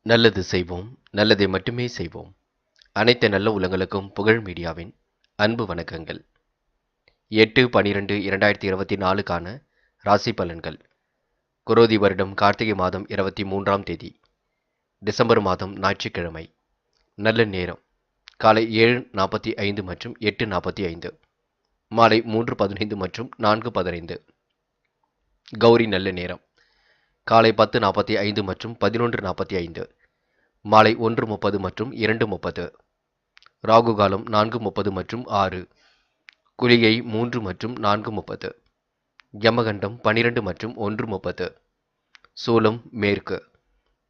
நல்லது செய்வோம், நல்லதை மட்டுமே செய்வோம். அனைத்து நல்ல உள்ளங்களுக்கும் புகழ் மீடியாவின் அன்பு வணக்கங்கள். 8/12/2024க்கான ராசி பலன்கள். குரோதி வருடம் கார்த்திகை மாதம் 23ஆம் தேதி, டிசம்பர் மாதம் ஞாயிற்றுக்கிழமை. நல்ல நேரம் காலை 7:45 மற்றும் 8:45, மாலை 3:15 மற்றும் 4:15. கௌரி நல்ல நேரம் காலை 10:45 மற்றும் 11:45, மாலை 1:30 மற்றும் 2:30. ராகு காலம் 4:30 மற்றும் 6, குளிகை 3 மற்றும் 4:30, யமகண்டம் 12 மற்றும் 1:30. சூலம் மேற்கு.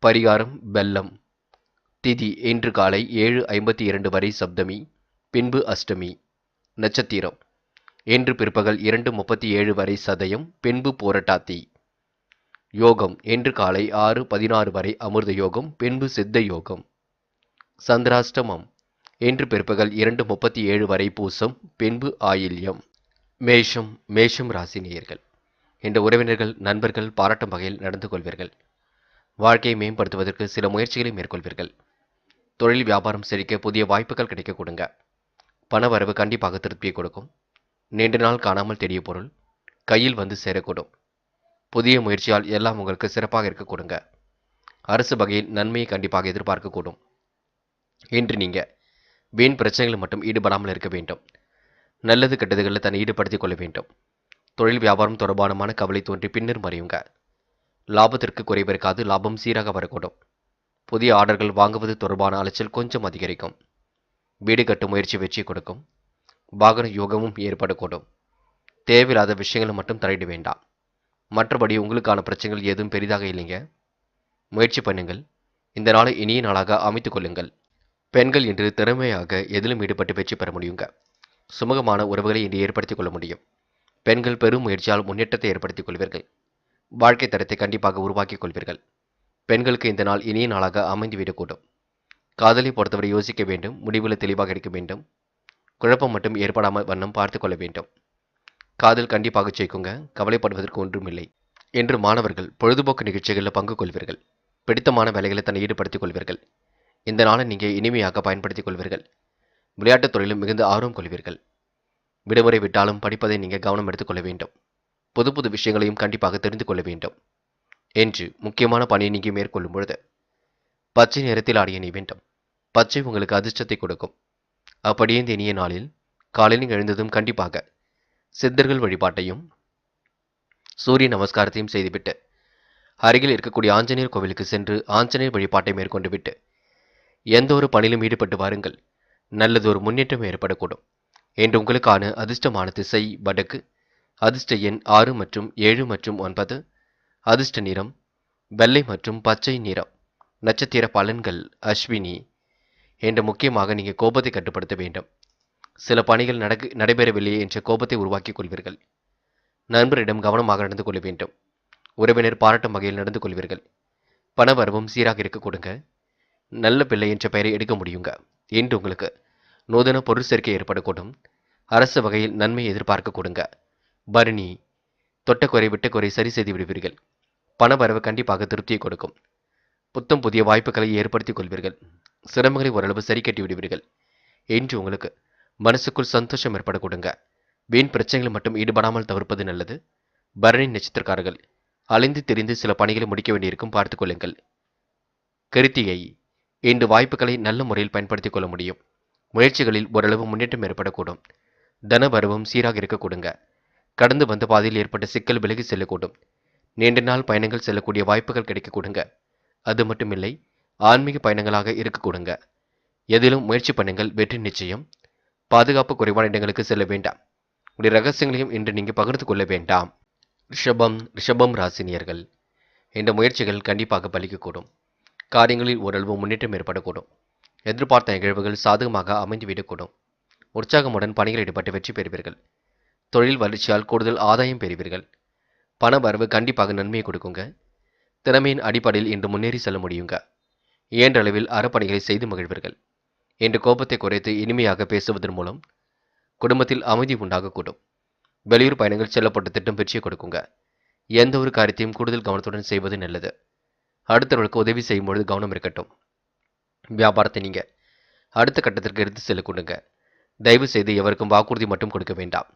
பரிகாரம் வெல்லம். திதி இன்று காலை 7:52 வரை சப்தமி, பின்பு அஷ்டமி. நட்சத்திரம் இன்று பிற்பகல் 2:37 வரை சதயம், பின்பு போரட்டாத்தி. யோகம் இன்று காலை 6:16 வரை அமிர்த யோகம், பின்பு சித்த யோகம். சந்திராஷ்டமம் இன்று பிற்பகல் 2:37 வரை பூசம், பின்பு ஆயில்யம். மேஷம் ராசி நேயர்கள். இந்த உறவினர்கள் நண்பர்கள் பாராட்டும் வகையில் நடந்து கொள்வீர்கள். வாழ்க்கையை மேம்படுத்துவதற்கு சில முயற்சிகளை மேற்கொள்வீர்கள். தொழில் வியாபாரம் செழிக்க புதிய வாய்ப்புகள் கிடைக்க கொடுங்க. பண வரவு கண்டிப்பாக திருப்தியை கொடுக்கும். நீண்ட நாள் காணாமல் தெரிய பொருள் கையில் வந்து சேரக்கூடும். புதிய முயற்சியால் எல்லாம் உங்களுக்கு சிறப்பாக இருக்க கொடுங்க. அரசு வகையில் நன்மையை கண்டிப்பாக எதிர்பார்க்கக்கூடும். இன்று நீங்க வீண் பிரச்சனைகள் மட்டும் ஈடுபடாமல் இருக்க வேண்டும். நல்லது கெட்டதுகளில் தன்னை ஈடுபடுத்திக் கொள்ள வேண்டும். தொழில் வியாபாரம் தொடர்பான கவலை தோன்றி பின்னர் மறையுங்க. லாபத்திற்கு குறைவு இருக்காது, லாபம் சீராக வரக்கூடும். புதிய ஆர்டர்கள் வாங்குவது தொடர்பான அலைச்சல் கொஞ்சம் அதிகரிக்கும். வீடு கட்டும் முயற்சி வெற்றி கொடுக்கும். வாகன யோகமும் ஏற்படக்கூடும். தேவையில்லாத விஷயங்களை மட்டும் தலையிட வேண்டாம். மற்றபடி உங்களுக்கான பிரச்சனைகள் எதுவும் பெரிதாக இல்லைங்க. முயற்சி பண்ணுங்கள். இந்த நாளை இனிய நாளாக அமைத்துக் கொள்ளுங்கள். பெண்கள் இன்று திறமையாக எதிலும் ஈடுபட்டு வெற்றி பெற முடியுங்க. சுமூகமான உறவுகளை இன்று ஏற்படுத்திக் கொள்ள முடியும். பெண்கள் பெரும் முயற்சியால் முன்னேற்றத்தை ஏற்படுத்திக் கொள்வீர்கள். வாழ்க்கை தரத்தை கண்டிப்பாக உருவாக்கிக் கொள்வீர்கள். பெண்களுக்கு இந்த நாள் இனிய நாளாக அமைந்துவிடக்கூடும். காதலை பொறுத்தவரை யோசிக்க வேண்டும். முடிவில் தெளிவாக எடுக்க வேண்டும். குழப்பம் மட்டும் ஏற்படாமல் வண்ணம் பார்த்து கொள்ள வேண்டும். காதல் கண்டிப்பாக ஜெயிக்குங்க. கவலைப்படுவதற்கு ஒன்றுமில்லை. இன்று மாணவர்கள் பொழுதுபோக்கு நிகழ்ச்சிகளில் பங்கு கொள்வீர்கள். பிடித்தமான வேலைகளை தன்னை ஈடுபடுத்திக் கொள்வீர்கள். இந்த நாளை நீங்கள் இனிமையாக பயன்படுத்திக் கொள்வீர்கள். விளையாட்டுத் துறையிலும் மிகுந்த ஆர்வம் கொள்வீர்கள். விடுமுறை விட்டாலும் படிப்பதை நீங்கள் கவனம் எடுத்துக்கொள்ள வேண்டும். புது புது விஷயங்களையும் கண்டிப்பாக தெரிந்து கொள்ள வேண்டும். என்று முக்கியமான பணியை நீங்கள் மேற்கொள்ளும் பொழுது பச்சை நிறத்தில் ஆடிய நீ வேண்டும். பச்சை உங்களுக்கு அதிர்ஷ்டத்தை கொடுக்கும். அப்படியே இந்த இனிய நாளில் காலையில் எழுந்ததும் கண்டிப்பாக சித்தர்கள் வழிபாட்டையும் சூரிய நமஸ்காரத்தையும் செய்துவிட்டு அருகில் இருக்கக்கூடிய ஆஞ்சநேயர் கோவிலுக்கு சென்று ஆஞ்சநேயர் வழிபாட்டை மேற்கொண்டு விட்டு எந்த ஒரு பணியிலும் ஈடுபட்டு வாருங்கள். நல்லதொரு முன்னேற்றம் ஏற்படக்கூடும். என்று உங்களுக்கான அதிர்ஷ்டமான திசை வடக்கு. அதிர்ஷ்ட எண் 6 மற்றும் 7 மற்றும் 9. அதிர்ஷ்ட நிறம் வெள்ளை மற்றும் பச்சை நிறம். நட்சத்திர பலன்கள் அஸ்வினி. என்று முக்கியமாக நீங்கள் கோபத்தை கட்டுப்படுத்த வேண்டும். சில பணிகள் நடைபெறவில்லையே என்ற கோபத்தை உருவாக்கிக் கொள்வீர்கள். நண்பரிடம் கவனமாக நடந்து கொள்ள வேண்டும். உறவினர் பாராட்டும் வகையில் நடந்து கொள்வீர்கள். பண வரவும் சீராக இருக்க கொடுங்க. நல்ல பிள்ளை என்ற பெயரை எடுக்க முடியுங்க. என்று உங்களுக்கு நூதன பொருள் சேர்க்கை ஏற்படக்கூடும். அரசு வகையில் நன்மையை எதிர்பார்க்க கொடுங்க. பரணி. தொட்டக்குறை விட்டக்குறை சரி செய்து விடுவீர்கள். பண வரவு கண்டிப்பாக திருப்தியை கொடுக்கும். புத்தம் புதிய வாய்ப்புகளை ஏற்படுத்திக் கொள்வீர்கள். சிரமங்களை ஓரளவு சரி கட்டி விடுவீர்கள். என்று உங்களுக்கு மனசுக்குள் சந்தோஷம் ஏற்பட கொடுங்க. வீண் பிரச்சனைகளை மட்டும் ஈடுபடாமல் தவிர்ப்பது நல்லது. பரணி நட்சத்திரக்காரர்கள் அலைந்து திரிந்து சில பணிகளை முடிக்க வேண்டியிருக்கும், பார்த்துக் கொள்ளுங்கள். கிருத்திகை. இன்று வாய்ப்புகளை நல்ல முறையில் பயன்படுத்திக் கொள்ள முடியும். முயற்சிகளில் ஓரளவு முன்னேற்றம் ஏற்படக்கூடும். தன வரவும் சீராக இருக்க கொடுங்க. கடந்து வந்த பாதையில் ஏற்பட்ட சிக்கல் விலகி செல்லக்கூடும். நீண்ட நாள் பயணங்கள் செல்லக்கூடிய வாய்ப்புகள் கிடைக்க கொடுங்க. அது மட்டுமில்லை, ஆன்மீக பயணங்களாக இருக்க கொடுங்க. எதிலும் முயற்சி பண்ணுங்கள், வெற்றி நிச்சயம். பாதுகாப்பு குறைவான இடங்களுக்கு செல்ல வேண்டாம். உடைய ரகசியங்களையும் இன்று நீங்கள் பகிர்ந்து கொள்ள வேண்டாம். ரிஷபம் ராசினியர்கள். இந்த முயற்சிகள் கண்டிப்பாக பலிக்கக்கூடும். காரியங்களில் ஓரளவு முன்னேற்றம் ஏற்படக்கூடும். எதிர்பார்த்த நிகழ்வுகள் சாதகமாக அமைந்துவிடக்கூடும். உற்சாகமுடன் பணிகள் ஈடுபட்டு வெற்றி பெறுவீர்கள். தொழில் வளர்ச்சியால் கூடுதல் ஆதாயம் பெறுவீர்கள். பண வரவு கண்டிப்பாக நன்மையை கொடுக்குங்க. திறமையின் அடிப்படையில் இன்று முன்னேறி செல்ல முடியுங்க. இயன்ற அளவில் அறப்பணிகளை செய்து மகிழ்வீர்கள். இன்று கோபத்தை குறைத்து இனிமையாக பேசுவதன் மூலம் குடும்பத்தில் அமைதி உண்டாகக்கூடும். வெளியூர் பயணங்கள் செல்லப்பட்ட திட்டம் வெற்றியை கொடுக்குங்க. எந்த ஒரு காரியத்தையும் கூடுதல் கவனத்துடன் செய்வது நல்லது. அடுத்தவர்களுக்கு உதவி செய்யும் பொழுது கவனம் இருக்கட்டும். வியாபாரத்தை நீங்க அடுத்த கட்டத்திற்கு எடுத்து செல்ல கொடுங்க. தயவு செய்து எவருக்கும் வாக்குறுதி மட்டும் கொடுக்க வேண்டாம்.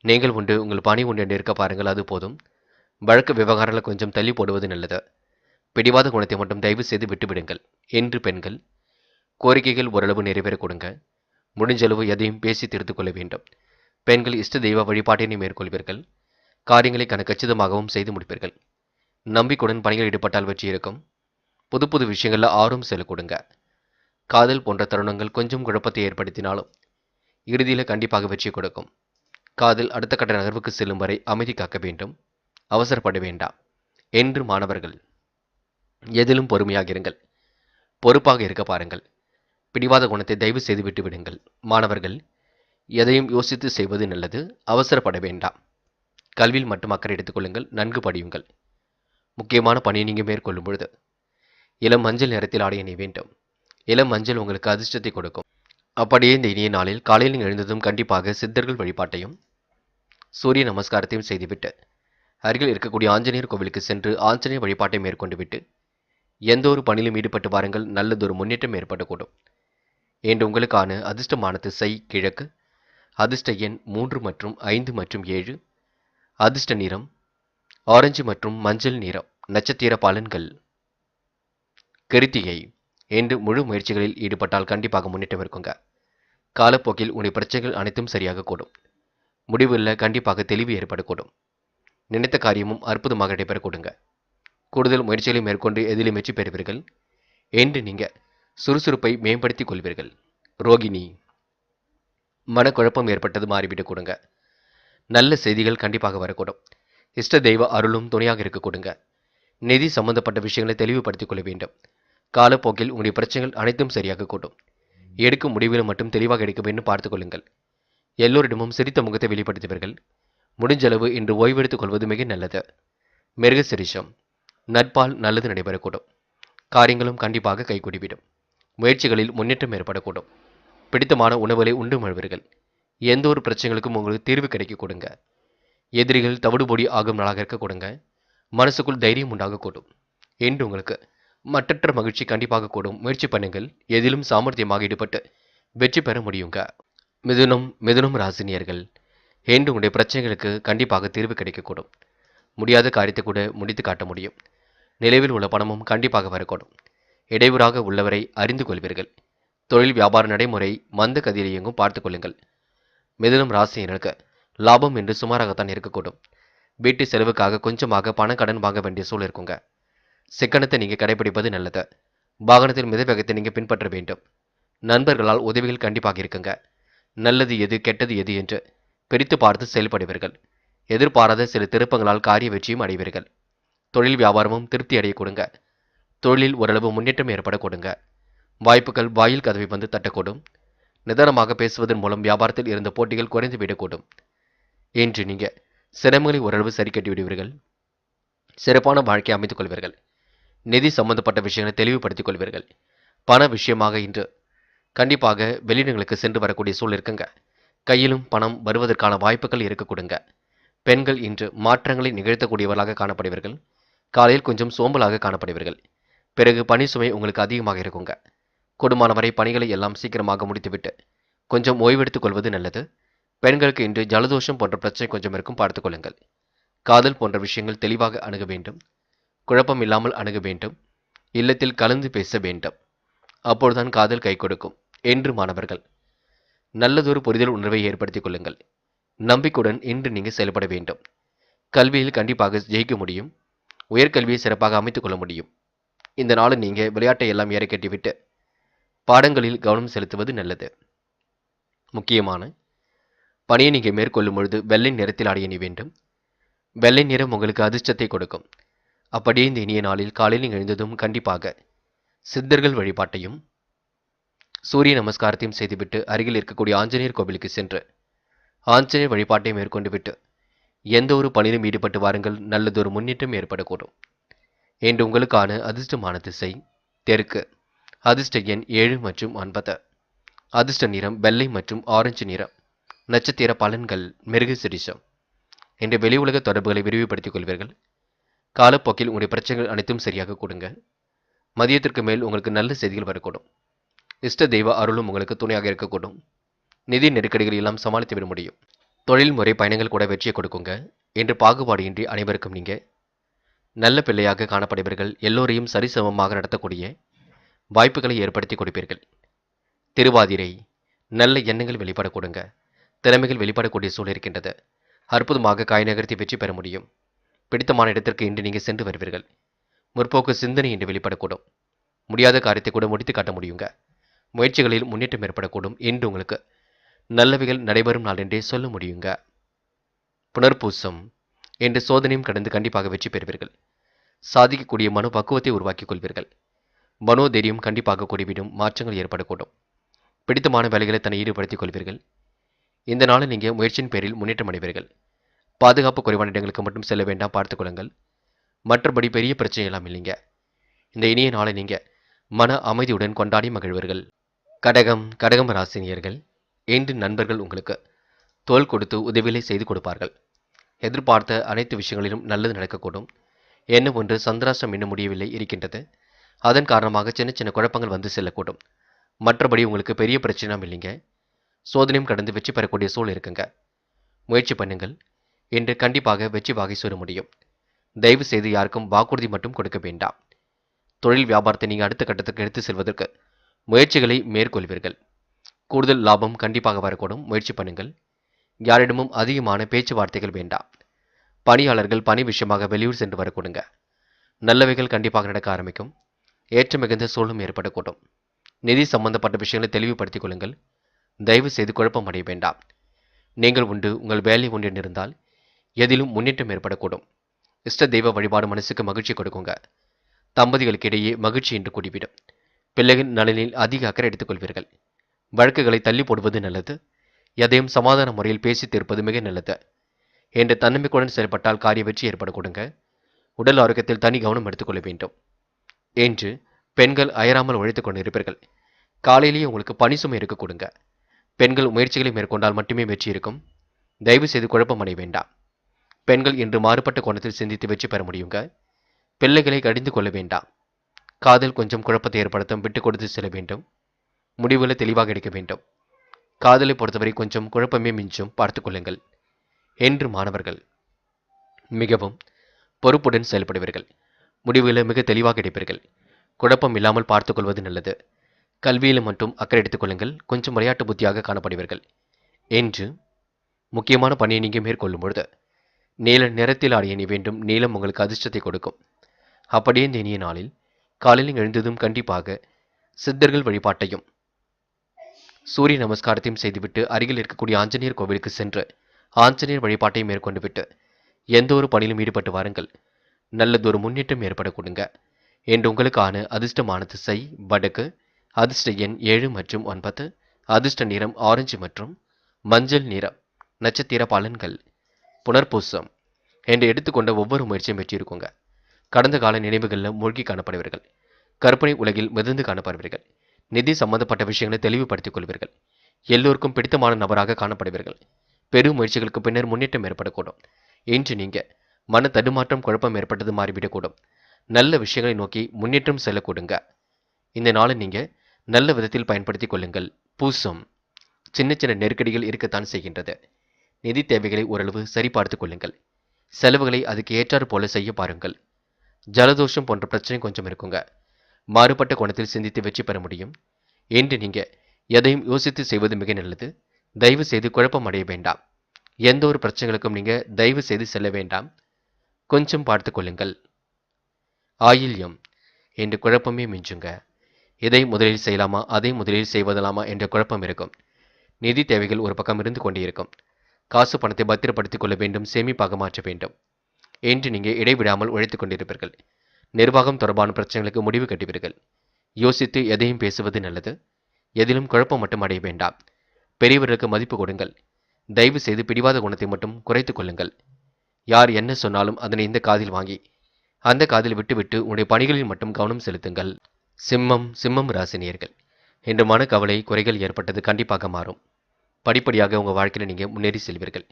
நீங்கள் உண்டு, உங்கள் பணி உண்டு என்று இருக்க பாருங்கள், அது போதும். வழக்கு விவகாரங்களை கொஞ்சம் தள்ளி போடுவது நல்லது. பிடிவாத குணத்தை மட்டும் தயவு செய்து விட்டுவிடுங்கள். என்று பெண்கள் கோரிக்கைகள் ஓரளவு நிறைவேற கொடுங்க. முடிஞ்சளவு எதையும் பேசி தீர்த்துக் கொள்ள வேண்டும். பெண்கள் இஷ்ட தெய்வ வழிபாட்டினை மேற்கொள்வீர்கள். காரியங்களை கச்சிதமாகவும் செய்து முடிப்பீர்கள். நம்பிக்கையுடன் பணிகள் ஈடுபட்டால் வெற்றி இருக்கும். புது புது விஷயங்களில் ஆர்வம் செல்ல கொடுங்க. காதல் போன்ற தருணங்கள் கொஞ்சம் குழப்பத்தை ஏற்படுத்தினாலும் இறுதியில் கண்டிப்பாக வெற்றி கொடுக்கும். காதல் அடுத்த கட்ட நகர்வுக்கு செல்லும் வரை அமைதி காக்க வேண்டும். அவசரப்பட வேண்டாம். என்று மாணவர்கள் எதிலும் பொறுமையாக இருங்கள். பொறுப்பாக இருக்க பாருங்கள். பிடிவாத குணத்தை தயவு செய்து விட்டு விடுங்கள். மாணவர்கள் எதையும் யோசித்து செய்வது நல்லது. அவசரப்பட வேண்டாம். கல்வியில் மட்டும் அக்கறை எடுத்துக்கொள்ளுங்கள். நன்கு படியுங்கள். முக்கியமான பணியை நீங்கள் மேற்கொள்ளும் பொழுது இளம் மஞ்சள் நிறத்தில் ஆடை அணிய வேண்டும். இளம் மஞ்சள் உங்களுக்கு அதிர்ஷ்டத்தை கொடுக்கும். அப்படியே இந்த இனிய நாளில் காலையில் எழுந்ததும் கண்டிப்பாக சித்தர்கள் வழிபாட்டையும் சூரிய நமஸ்காரத்தையும் செய்துவிட்டு அருகில் இருக்கக்கூடிய ஆஞ்சநேயர் கோவிலுக்கு சென்று ஆஞ்சநேயர் வழிபாட்டை மேற்கொண்டு விட்டு எந்த ஒரு பணியிலும் ஈடுபட்டு வாருங்கள். நல்லதொரு முன்னேற்றம் ஏற்படக்கூடும். என்று உங்களுக்கான அதிர்ஷ்டமான திசை கிழக்கு. அதிர்ஷ்ட எண் 3 மற்றும் 5 மற்றும் 7. அதிர்ஷ்ட நிறம் ஆரஞ்சு மற்றும் மஞ்சள் நிறம். நட்சத்திர பலன்கள். கிருத்திகை. என்று முழு முயற்சிகளில் ஈடுபட்டால் கண்டிப்பாக முன்னேற்றம் இருக்குங்க. காலப்போக்கில் உடைய பிரச்சனைகள் அனைத்தும் சரியாக கூடும். முடிவில் கண்டிப்பாக தெளிவு ஏற்படக்கூடும். நினைத்த காரியமும் அற்புதமாக நடைபெற கொடுங்க. கூடுதல் முயற்சிகளை மேற்கொண்டு எதிலும் வெற்றி பெறுவீர்கள். என்று நீங்கள் சுறுசுறுப்பை மேம்படுத்திக் கொள்வீர்கள். ரோகிணி. மனக்குழப்பம் ஏற்பட்டது மாறிவிடக் கொடுங்க. நல்ல செய்திகள் கண்டிப்பாக வரக்கூடும். இஷ்ட தெய்வ அருளும் துணையாக இருக்க கொடுங்க. நிதி சம்பந்தப்பட்ட விஷயங்களை தெளிவுபடுத்திக் கொள்ள வேண்டும். காலப்போக்கில் உங்களுடைய பிரச்சனைகள் அனைத்தும் சரியாக கூடும். எடுக்கும் முடிவில் மட்டும் தெளிவாக எடுக்க வேண்டும். பார்த்துக் கொள்ளுங்கள். எல்லோரிடமும் சிரித்த முகத்தை வெளிப்படுத்துவீர்கள். முடிஞ்சளவு இன்று ஓய்வெடுத்துக் கொள்வது மிக நல்லது. மிருகசிரிஷம். நட்பால் நல்லது நடைபெறக்கூடும். காரியங்களும் கண்டிப்பாக கைகூடிவிடும். முயற்சிகளில் முன்னேற்றம் ஏற்படக்கூடும். பிடித்தமான உணவுகளை உண்டு மழுவீர்கள். எந்த ஒரு பிரச்சனைகளுக்கும் உங்களுக்கு தீர்வு கிடைக்க கொடுங்க. எதிரிகள் தவிடுபொடி ஆகும் நாளாக இருக்க கொடுங்க. மனசுக்குள் தைரியம் உண்டாக கூடும். என்று உங்களுக்கு மற்றற்ற மகிழ்ச்சி கண்டிப்பாக கூடும். முயற்சி பண்ணுங்கள். எதிலும் சாமர்த்தியமாக ஈடுபட்டு வெற்றி பெற முடியுங்க. மிதுனம் ராசினியர்கள். என்று உங்களுடைய பிரச்சனைகளுக்கு கண்டிப்பாக தீர்வு கிடைக்கக்கூடும். முடியாத காரியத்தை கூட முடித்து காட்ட முடியும். நிலைவில் உள்ள பணமும் கண்டிப்பாக வரக்கூடும். இடையூறாக உள்ளவரை அறிந்து கொள்வீர்கள். தொழில் வியாபார நடைமுறை மந்த கதியில் இயங்கும். பார்த்துக் கொள்ளுங்கள். மிதுனம் ராசியினருக்கு லாபம் என்று சுமாராகத்தான் இருக்கக்கூடும். வீட்டு செலவுக்காக கொஞ்சமாக பணக்கடன் வாங்க வேண்டிய சூழல் இருக்குங்க. சிக்கனத்தை நீங்கள் கடைபிடிப்பது நல்லது. வாகனத்தில் மித வேகத்தை நீங்கள் பின்பற்ற வேண்டும். நண்பர்களால் உதவிகள் கண்டிப்பாக இருக்குங்க. நல்லது எது கெட்டது எது என்று பிரித்து பார்த்து செயல்படுவீர்கள். எதிர்பாராத சில திருப்பங்களால் காரிய வெற்றியும் அடைவீர்கள். தொழில் வியாபாரமும் திருப்தி அடைய கொடுங்க. தொழிலில் ஓரளவு முன்னேற்றம் ஏற்பட கொடுங்க. வாய்ப்புகள் வாயில் கதவை வந்து தட்டக்கூடும். நிதானமாக பேசுவதன் மூலம் வியாபாரத்தில் இருந்த போட்டிகள் குறைந்து விடக்கூடும். என்று நீங்கள் சிரமங்களை ஓரளவு சரி கட்டி விடுவீர்கள். சிறப்பான வாழ்க்கை அமைத்துக் கொள்வீர்கள். நிதி சம்பந்தப்பட்ட விஷயங்களை தெளிவுபடுத்திக் கொள்வீர்கள். பண விஷயமாக இன்று கண்டிப்பாக வெளியிடங்களுக்கு சென்று வரக்கூடிய சூழல் இருக்குங்க. கையிலும் பணம் வருவதற்கான வாய்ப்புகள் இருக்க கொடுங்க. பெண்கள் இன்று மாற்றங்களை நிகழ்த்தக்கூடியவர்களாக காணப்படுவீர்கள். காலையில் கொஞ்சம் சோம்பலாக காணப்படுவீர்கள். பிறகு பணி சுமை உங்களுக்கு அதிகமாக இருக்குங்க. கூடுமானவரை பணிகளை எல்லாம் சீக்கிரமாக முடித்துவிட்டு கொஞ்சம் ஓய்வெடுத்துக் கொள்வது நல்லது. பெண்களுக்கு இன்று ஜலதோஷம் போன்ற பிரச்சனை கொஞ்சம் இருக்கும். பார்த்துக் கொள்ளுங்கள். காதல் போன்ற விஷயங்கள் தெளிவாக அணுக வேண்டும். குழப்பம் இல்லாமல் அணுக வேண்டும். இல்லத்தில் கலந்து பேச வேண்டும். அப்பொழுதுதான் காதல் கை கொடுக்கும். என்று மாணவர்கள் நல்லதொரு புரிதல் உணர்வை ஏற்படுத்திக் கொள்ளுங்கள். நம்பிக்கையுடன் இன்று நீங்கள் செயல்பட வேண்டும். கல்வியில் கண்டிப்பாக ஜெயிக்க முடியும். உயர்கல்வியை சிறப்பாக அமைத்துக் கொள்ள முடியும். இந்த நாள் நீங்கள் விளையாட்டை எல்லாம் ஏற கட்டிவிட்டு பாடங்களில் கவனம் செலுத்துவது நல்லது. முக்கியமான பணியை நீங்கள் மேற்கொள்ளும் பொழுது வெள்ளை நிறத்தில் ஆடை அணிய வேண்டும். வெள்ளை நிறம் உங்களுக்கு அதிர்ஷ்டத்தை கொடுக்கும். அப்படியே இந்த இனிய நாளில் காலையில் எழுந்ததும் கண்டிப்பாக சித்தர்கள் வழிபாட்டையும் சூரிய நமஸ்காரத்தையும் செய்துவிட்டு அருகில் இருக்கக்கூடிய ஆஞ்சநேயர் கோவிலுக்கு சென்று ஆஞ்சநேயர் வழிபாட்டை மேற்கொண்டு விட்டு எந்த ஒரு பணியிலும் ஈடுபட்டு வாருங்கள். நல்லதொரு முன்னேற்றம் ஏற்படக்கூடும். என்று உங்களுக்கான அதிர்ஷ்டமான திசை தெற்கு. அதிர்ஷ்ட எண் 7 மற்றும் 9. அதிர்ஷ்ட நிறம் வெள்ளை மற்றும் ஆரஞ்சு நிறம். நட்சத்திர பலன்கள் மிருகசிரிஷம். என்று வெளி உலக தொடர்புகளை விரிவுபடுத்திக் கொள்வீர்கள். காலப்போக்கில் உங்களுடைய பிரச்சனைகள் அனைத்தும் சரியாக கொடுங்க. மதியத்திற்கு மேல் உங்களுக்கு நல்ல செய்திகள் வரக்கூடும். இஷ்ட தெய்வ அருளும் உங்களுக்கு துணையாக இருக்கக்கூடும். நிதி நெருக்கடிகள் எல்லாம் சமாளித்து விட முடியும். தொழில்முறை பயணங்கள் கூட வெற்றியை கொடுக்குங்க. என்று பாகுபாடு இன்றி அனைவருக்கும் நீங்க நல்ல பிள்ளையாக காணப்படுவீர்கள். எல்லோரையும் சரிசமமாக நடத்தக்கூடிய வாய்ப்புகளை ஏற்படுத்தி கொடுப்பீர்கள். திருவாதிரை நல்ல எண்ணங்கள் வெளிப்பட கொடுங்க. திறமைகள் வெளிப்படக்கூடிய சூழல் இருக்கின்றது. அற்புதமாக காய் நகர்த்தி வெற்றி பெற முடியும். பிடித்தமான இடத்திற்கு இன்று நீங்கள் சென்று வருவீர்கள். முற்போக்கு சிந்தனை இன்று வெளிப்படக்கூடும். முடியாத காரியத்தை கூட முடித்து காட்ட முடியுங்க. முயற்சிகளில் முன்னேற்றம் ஏற்படக்கூடும். என்று உங்களுக்கு நல்லவைகள் நடைபெறும் நாள் என்றே சொல்ல முடியுங்க. புனர்பூசம் என்று சோதனையும் கடந்து கண்டிப்பாக வெற்றி பெறுவீர்கள். சாதிக்கக்கூடிய மனோ பக்குவத்தை உருவாக்கிக் கொள்வீர்கள். மனோதைரியம் கண்டிப்பாக கூடிவிடும். மாற்றங்கள் ஏற்படக்கூடும். பிடித்தமான வேலைகளை தன்னை ஈடுபடுத்திக் கொள்வீர்கள். இந்த நாளில் நீங்கள் முயற்சியின் பேரில் முன்னேற்றம் அடைவீர்கள். பாதுகாப்பு குறைவான இடங்களுக்கு மட்டும் செல்ல வேண்டாம், பார்த்துக் கொள்ளுங்கள். மற்றபடி பெரிய பிரச்சனை எல்லாம் இல்லைங்க. இந்த இனிய நாளை நீங்கள் மன அமைதியுடன் கொண்டாடி மகிழ்வீர்கள். கடகம் ராசினியர்கள், இன்று நண்பர்கள் உங்களுக்கு தோள் கொடுத்து உதவிகளை செய்து கொடுப்பார்கள். எதிர்பார்த்த அனைத்து விஷயங்களிலும் நல்லது நடக்கக்கூடும். என்ன ஒன்று சந்திராஷ்டம் இன்னும் முடியவில்லை இருக்கின்றது. அதன் காரணமாக சின்ன சின்ன குழப்பங்கள் வந்து செல்லக்கூடும். மற்றபடி உங்களுக்கு பெரிய பிரச்சனையும் இல்லைங்க. சோதனையும் கடந்து வெற்றி பெறக்கூடிய சூழல் இருக்குங்க. முயற்சி பண்ணுங்கள். இன்று கண்டிப்பாக வெற்றி வாகை சூட முடியும். தயவு செய்து யாருக்கும் வாக்குறுதி மட்டும் கொடுக்க வேண்டாம். தொழில் வியாபாரத்தை நீங்கள் அடுத்த கட்டத்துக்கு எடுத்து செல்வதற்கு முயற்சிகளை மேற்கொள்வீர்கள். கூடுதல் லாபம் கண்டிப்பாக வரக்கூடும். முயற்சி பண்ணுங்கள். யாரிடமும் அதிகமான பேச்சுவார்த்தைகள் வேண்டாம். பணியாளர்கள் பணி விஷயமாக வெளியூர் சென்று வரக்கூடுங்க. நல்லவைகள் கண்டிப்பாக நடக்க ஆரம்பிக்கும். ஏற்ற மிகுந்த சூழலும் ஏற்படக்கூடும். நிதி சம்பந்தப்பட்ட விஷயங்களை தெளிவுபடுத்திக் கொள்ளுங்கள். தயவு செய்து குழப்பம் அடைய வேண்டாம். நீங்கள் உண்டு, உங்கள் வேலை உண்டு இருந்தால் எதிலும் முன்னேற்றம் ஏற்படக்கூடும். இஷ்ட தெய்வ வழிபாடு மனசுக்கு மகிழ்ச்சி கொடுக்குங்க. தம்பதிகளுக்கு இடையே மகிழ்ச்சி என்று கூடிவிடும். பிள்ளைகள் நலனில் அதிக அக்கறை எடுத்துக் கொள்வீர்கள். வழக்குகளை தள்ளி போடுவது நல்லது. எதையும் சமாதான முறையில் பேசி தீர்ப்பது மிக நல்லது. என்று தன்னம்பிக்கையுடன் செயல்பட்டால் காரிய வெற்றி ஏற்பட கொடுங்க. உடல் ஆரோக்கியத்தில் தனி கவனம் எடுத்துக்கொள்ள வேண்டும். என்று பெண்கள் அயராமல் உழைத்துக் கொண்டிருப்பீர்கள். காலையிலேயே உங்களுக்கு பணி சுமை இருக்க கொடுங்க. பெண்கள் முயற்சிகளை மேற்கொண்டால் மட்டுமே வெற்றி இருக்கும். தயவு செய்து குழப்பம் அடைய வேண்டாம். பெண்கள் இன்று மாறுபட்ட கோணத்தில் சிந்தித்து வெற்றி பெற முடியுங்க. பிள்ளைகளை கடிந்து கொள்ள வேண்டாம். காதல் கொஞ்சம் குழப்பத்தை ஏற்படுத்தும். விட்டு கொடுத்து செல்ல வேண்டும். முடிவுகளை தெளிவாக எடுக்க வேண்டும். காதலை பொறுத்தவரை கொஞ்சம் குழப்பமே மிஞ்சும், பார்த்துக் கொள்ளுங்கள். என்று மாணவர்கள் மிகவும் பொறுப்புடன் செயல்படுவீர்கள். முடிவுகளை மிக தெளிவாக எடுப்பீர்கள். குழப்பம் இல்லாமல் பார்த்துக் கொள்வது நல்லது. கல்வியில் மட்டும் அக்கறை எடுத்துக் கொள்ளுங்கள். கொஞ்சம் விளையாட்டு புத்தியாக காணப்படுவீர்கள். என்று முக்கியமான பணியை நீங்கள் மேற்கொள்ளும் பொழுது நீல நிறத்தில் ஆடிய அணி வேண்டும். நீளம் உங்களுக்கு அதிர்ஷ்டத்தை கொடுக்கும். அப்படியே இந்த இனிய நாளில் காலையில் எழுந்ததும் கண்டிப்பாக சித்தர்கள் வழிபாட்டையும் சூரிய நமஸ்காரத்தையும் செய்துவிட்டு அருகில் இருக்கக்கூடிய ஆஞ்சநேயர் கோவிலுக்கு சென்று ஆஞ்சநேயர் வழிபாட்டையும் மேற்கொண்டு விட்டு எந்த ஒரு பணியிலும் ஈடுபட்டு வாருங்கள். நல்லதொரு முன்னேற்றம் ஏற்பட கொடுங்க. என்று உங்களுக்கான அதிர்ஷ்டமான திசை வடக்கு, அதிர்ஷ்ட எண் 7 மற்றும் 9, அதிர்ஷ்ட நிறம் ஆரஞ்சு மற்றும் மஞ்சள் நிறம். நட்சத்திர பலன்கள். புனர்பூசம் என்று எடுத்துக்கொண்ட ஒவ்வொரு முயற்சியும் வெற்றியிருக்குங்க. கடந்த கால நினைவுகளில் மூழ்கி காணப்படுவீர்கள். கற்பனை உலகில் மிதந்து காணப்படுவீர்கள். நிதி சம்பந்தப்பட்ட விஷயங்களை தெளிவுபடுத்திக் கொள்வீர்கள். எல்லோருக்கும் பிடித்தமான நபராக காணப்படுவீர்கள். பெரும் முயற்சிகளுக்கு பின்னர் முன்னேற்றம் ஏற்படக்கூடும். இன்று நீங்க மன தடுமாற்றம் குழப்பம் ஏற்பட்டது மாறிவிடக்கூடும். நல்ல விஷயங்களை நோக்கி முன்னேற்றம் செல்லக்கூடுங்க. இந்த நாளை நீங்க நல்ல விதத்தில் பயன்படுத்திக் கொள்ளுங்கள். பூசம் சின்ன சின்ன நெருக்கடிகள் இருக்கத்தான் செய்கின்றது. நிதி தேவைகளை ஓரளவு சரிபார்த்துக் கொள்ளுங்கள். செலவுகளை அதுக்கு ஏற்றாறு போல செய்ய பாருங்கள். ஜலதோஷம் போன்ற பிரச்சனை கொஞ்சம் இருக்குங்க. மாறுபட்ட கோணத்தில் சிந்தித்து வெற்றி பெற முடியும். என்று நீங்க எதையும் யோசித்து செய்வது மிக நல்லது. தயவு செய்து குழப்பம் அடைய வேண்டாம். எந்த ஒரு பிரச்சனைகளுக்கும் நீங்க தயவு செய்து செல்ல வேண்டாம். கொஞ்சம் பார்த்து கொள்ளுங்கள். ஆயில்யம் என்று குழப்பமே மிஞ்சுங்க. இதை முதலில் செய்யலாமா, அதை முதலில் செய்வதலாமா என்ற குழப்பம் இருக்கும். நிதி தேவைகள் ஒரு பக்கம் இருந்து கொண்டே இருக்கும். காசு பணத்தை பத்திரப்படுத்திக் கொள்ள வேண்டும், சேமிப்பாக மாற்ற வேண்டும். என்று நீங்கள் இடைவிடாமல் உழைத்துக் கொண்டிருப்பீர்கள். நிர்வாகம் தொடர்பான பிரச்சனைகளுக்கு முடிவு கட்டுவீர்கள். யோசித்து எதையும் பேசுவது நல்லது. எதிலும் குழப்பம் மட்டும் அடைய வேண்டாம். பெரியவர்களுக்கு மதிப்பு கொடுங்கள். தயவு செய்து பிடிவாத குணத்தை மட்டும் குறைத்துக் கொள்ளுங்கள். யார் என்ன சொன்னாலும் அதனை இந்த காதில் வாங்கி அந்த காதில் விட்டுவிட்டு உங்களுடைய பணிகளில் மட்டும் கவனம் செலுத்துங்கள். சிம்மம் ராசினியர்கள், இன்று மனக்கவலை குறைகள் ஏற்பட்டது கண்டிப்பாக மாறும். படிப்படியாக உங்கள் வாழ்க்கையில் நீங்கள் முன்னேறி செல்வீர்கள்.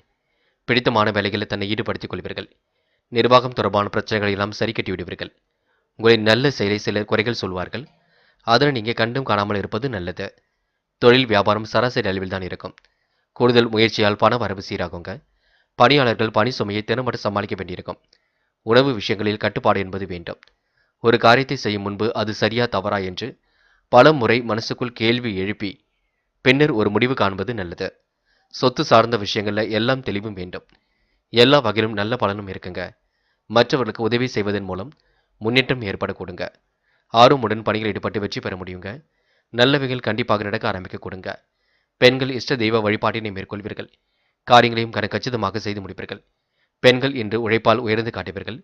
பிடித்தமான வேலைகளில் தன்னை ஈடுபடுத்திக் கொள்வீர்கள். நிர்வாகம் தொடர்பான பிரச்சனைகளை எல்லாம் சரி கட்டி விடுவீர்கள். உங்களின் நல்ல செயலை சிலர் குறைகள் சொல்வார்கள். அதனை நீங்கள் கண்டும் காணாமல் இருப்பது நல்லது. தொழில் வியாபாரம் சராசரி அளவில் தான் இருக்கும். கூடுதல் முயற்சியால் பண வரவு சீராகுங்க. பணியாளர்கள் பணி சுமையை திறம்பட சமாளிக்க வேண்டியிருக்கும். உணவு விஷயங்களில் கட்டுப்பாடு என்பது வேண்டும். ஒரு காரியத்தை செய்யும் முன்பு அது சரியா தவறா என்று பல முறை மனசுக்குள் கேள்வி எழுப்பி பின்னர் ஒரு முடிவு காண்பது நல்லது. சொத்து சார்ந்த விஷயங்கள்ல எல்லாம் தெளிவும் வேண்டும். எல்லா வகையிலும் நல்ல பலனும் இருக்குங்க. மற்றவர்களுக்கு உதவி செய்வதன் மூலம் முன்னேற்றம் ஏற்படக்கூடுங்க. ஆர்வமுடன் பணிகள் ஈடுபட்டு வெற்றி பெற முடியுங்க. நல்லவைகள் கண்டிப்பாக நடக்க ஆரம்பிக்க கொடுங்க. பெண்கள் இஷ்ட தெய்வ வழிபாட்டினை மேற்கொள்வீர்கள். காரியங்களையும் கச்சிதமாக செய்து முடிப்பீர்கள். பெண்கள் இன்று உழைப்பால் உயர்ந்து காட்டுவீர்கள்.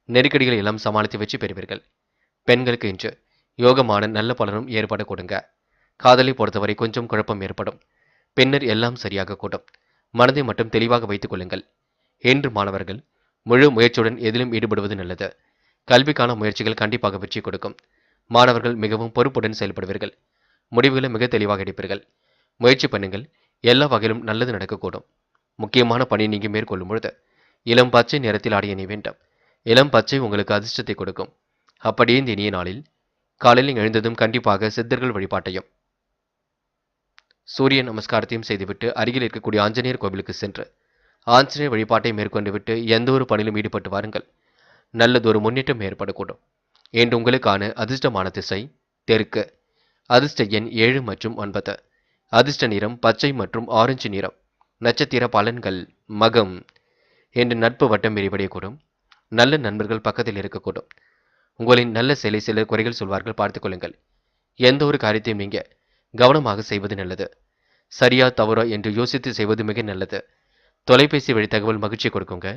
நெருக்கடிகளை எல்லாம் சமாளித்து வெற்றி பெறுவீர்கள். பெண்களுக்கு இன்று யோகமான நல்ல பலனும் ஏற்பட கொடுங்க. காதலை பொறுத்தவரை கொஞ்சம் குழப்பம் ஏற்படும். பின்னர் எல்லாம் சரியாக கூடும். மனதை மட்டும் தெளிவாக வைத்துக் கொள்ளுங்கள். இன்று மாணவர்கள் முழு முயற்சியுடன் எதிலும் ஈடுபடுவது நல்லது. கல்விக்கான முயற்சிகள் கண்டிப்பாக வெற்றி கொடுக்கும். மாணவர்கள் மிகவும் பொறுப்புடன் செயல்படுவீர்கள். முடிவுகளை மிக தெளிவாக எடுப்பீர்கள். முயற்சி பண்ணுங்கள். எல்லா வகையிலும் நல்லது நடக்கக்கூடும். முக்கியமான பணி நீங்க மேற்கொள்ளும் பொழுது இளம் பச்சை நிறத்தில் ஆடிய நீ வேண்டும். இளம் பச்சை உங்களுக்கு அதிர்ஷ்டத்தை கொடுக்கும். அப்படியே இந்த இனிய நாளில் காலையில் எழுந்ததும் கண்டிப்பாக சித்தர்கள் வழிபாட்டையும் சூரிய நமஸ்காரத்தையும் செய்துவிட்டு அருகில் இருக்கக்கூடிய ஆஞ்சநேயர் கோவிலுக்கு சென்று ஆஞ்சநேயர் வழிபாட்டை மேற்கொண்டு விட்டு எந்த ஒரு பணியிலும் ஈடுபட்டு வாருங்கள். நல்லதொரு முன்னேற்றம் ஏற்படக்கூடும். என்று உங்களுக்கான அதிர்ஷ்டமான திசை தெற்கு. அதிர்ஷ்ட எண் 7 மற்றும் 9. அதிர்ஷ்ட நிறம் பச்சை மற்றும் ஆரஞ்சு நிறம். நட்சத்திர பலன்கள் மகம். என்று நட்பு வட்டம் விரிவடையக்கூடும். நல்ல நண்பர்கள் பக்கத்தில் இருக்கக்கூடும். உங்களின் நல்ல செயலை சிலர் குறைகள் சொல்வார்கள், பார்த்துக் கொள்ளுங்கள். எந்த ஒரு காரியத்தையும் நீங்க கவனமாக செய்வது நல்லது. சரியா தவறா என்று யோசித்து செய்வது மிக நல்லது. தொலைபேசி வழி தகவல் மகிழ்ச்சி கொடுக்குங்க.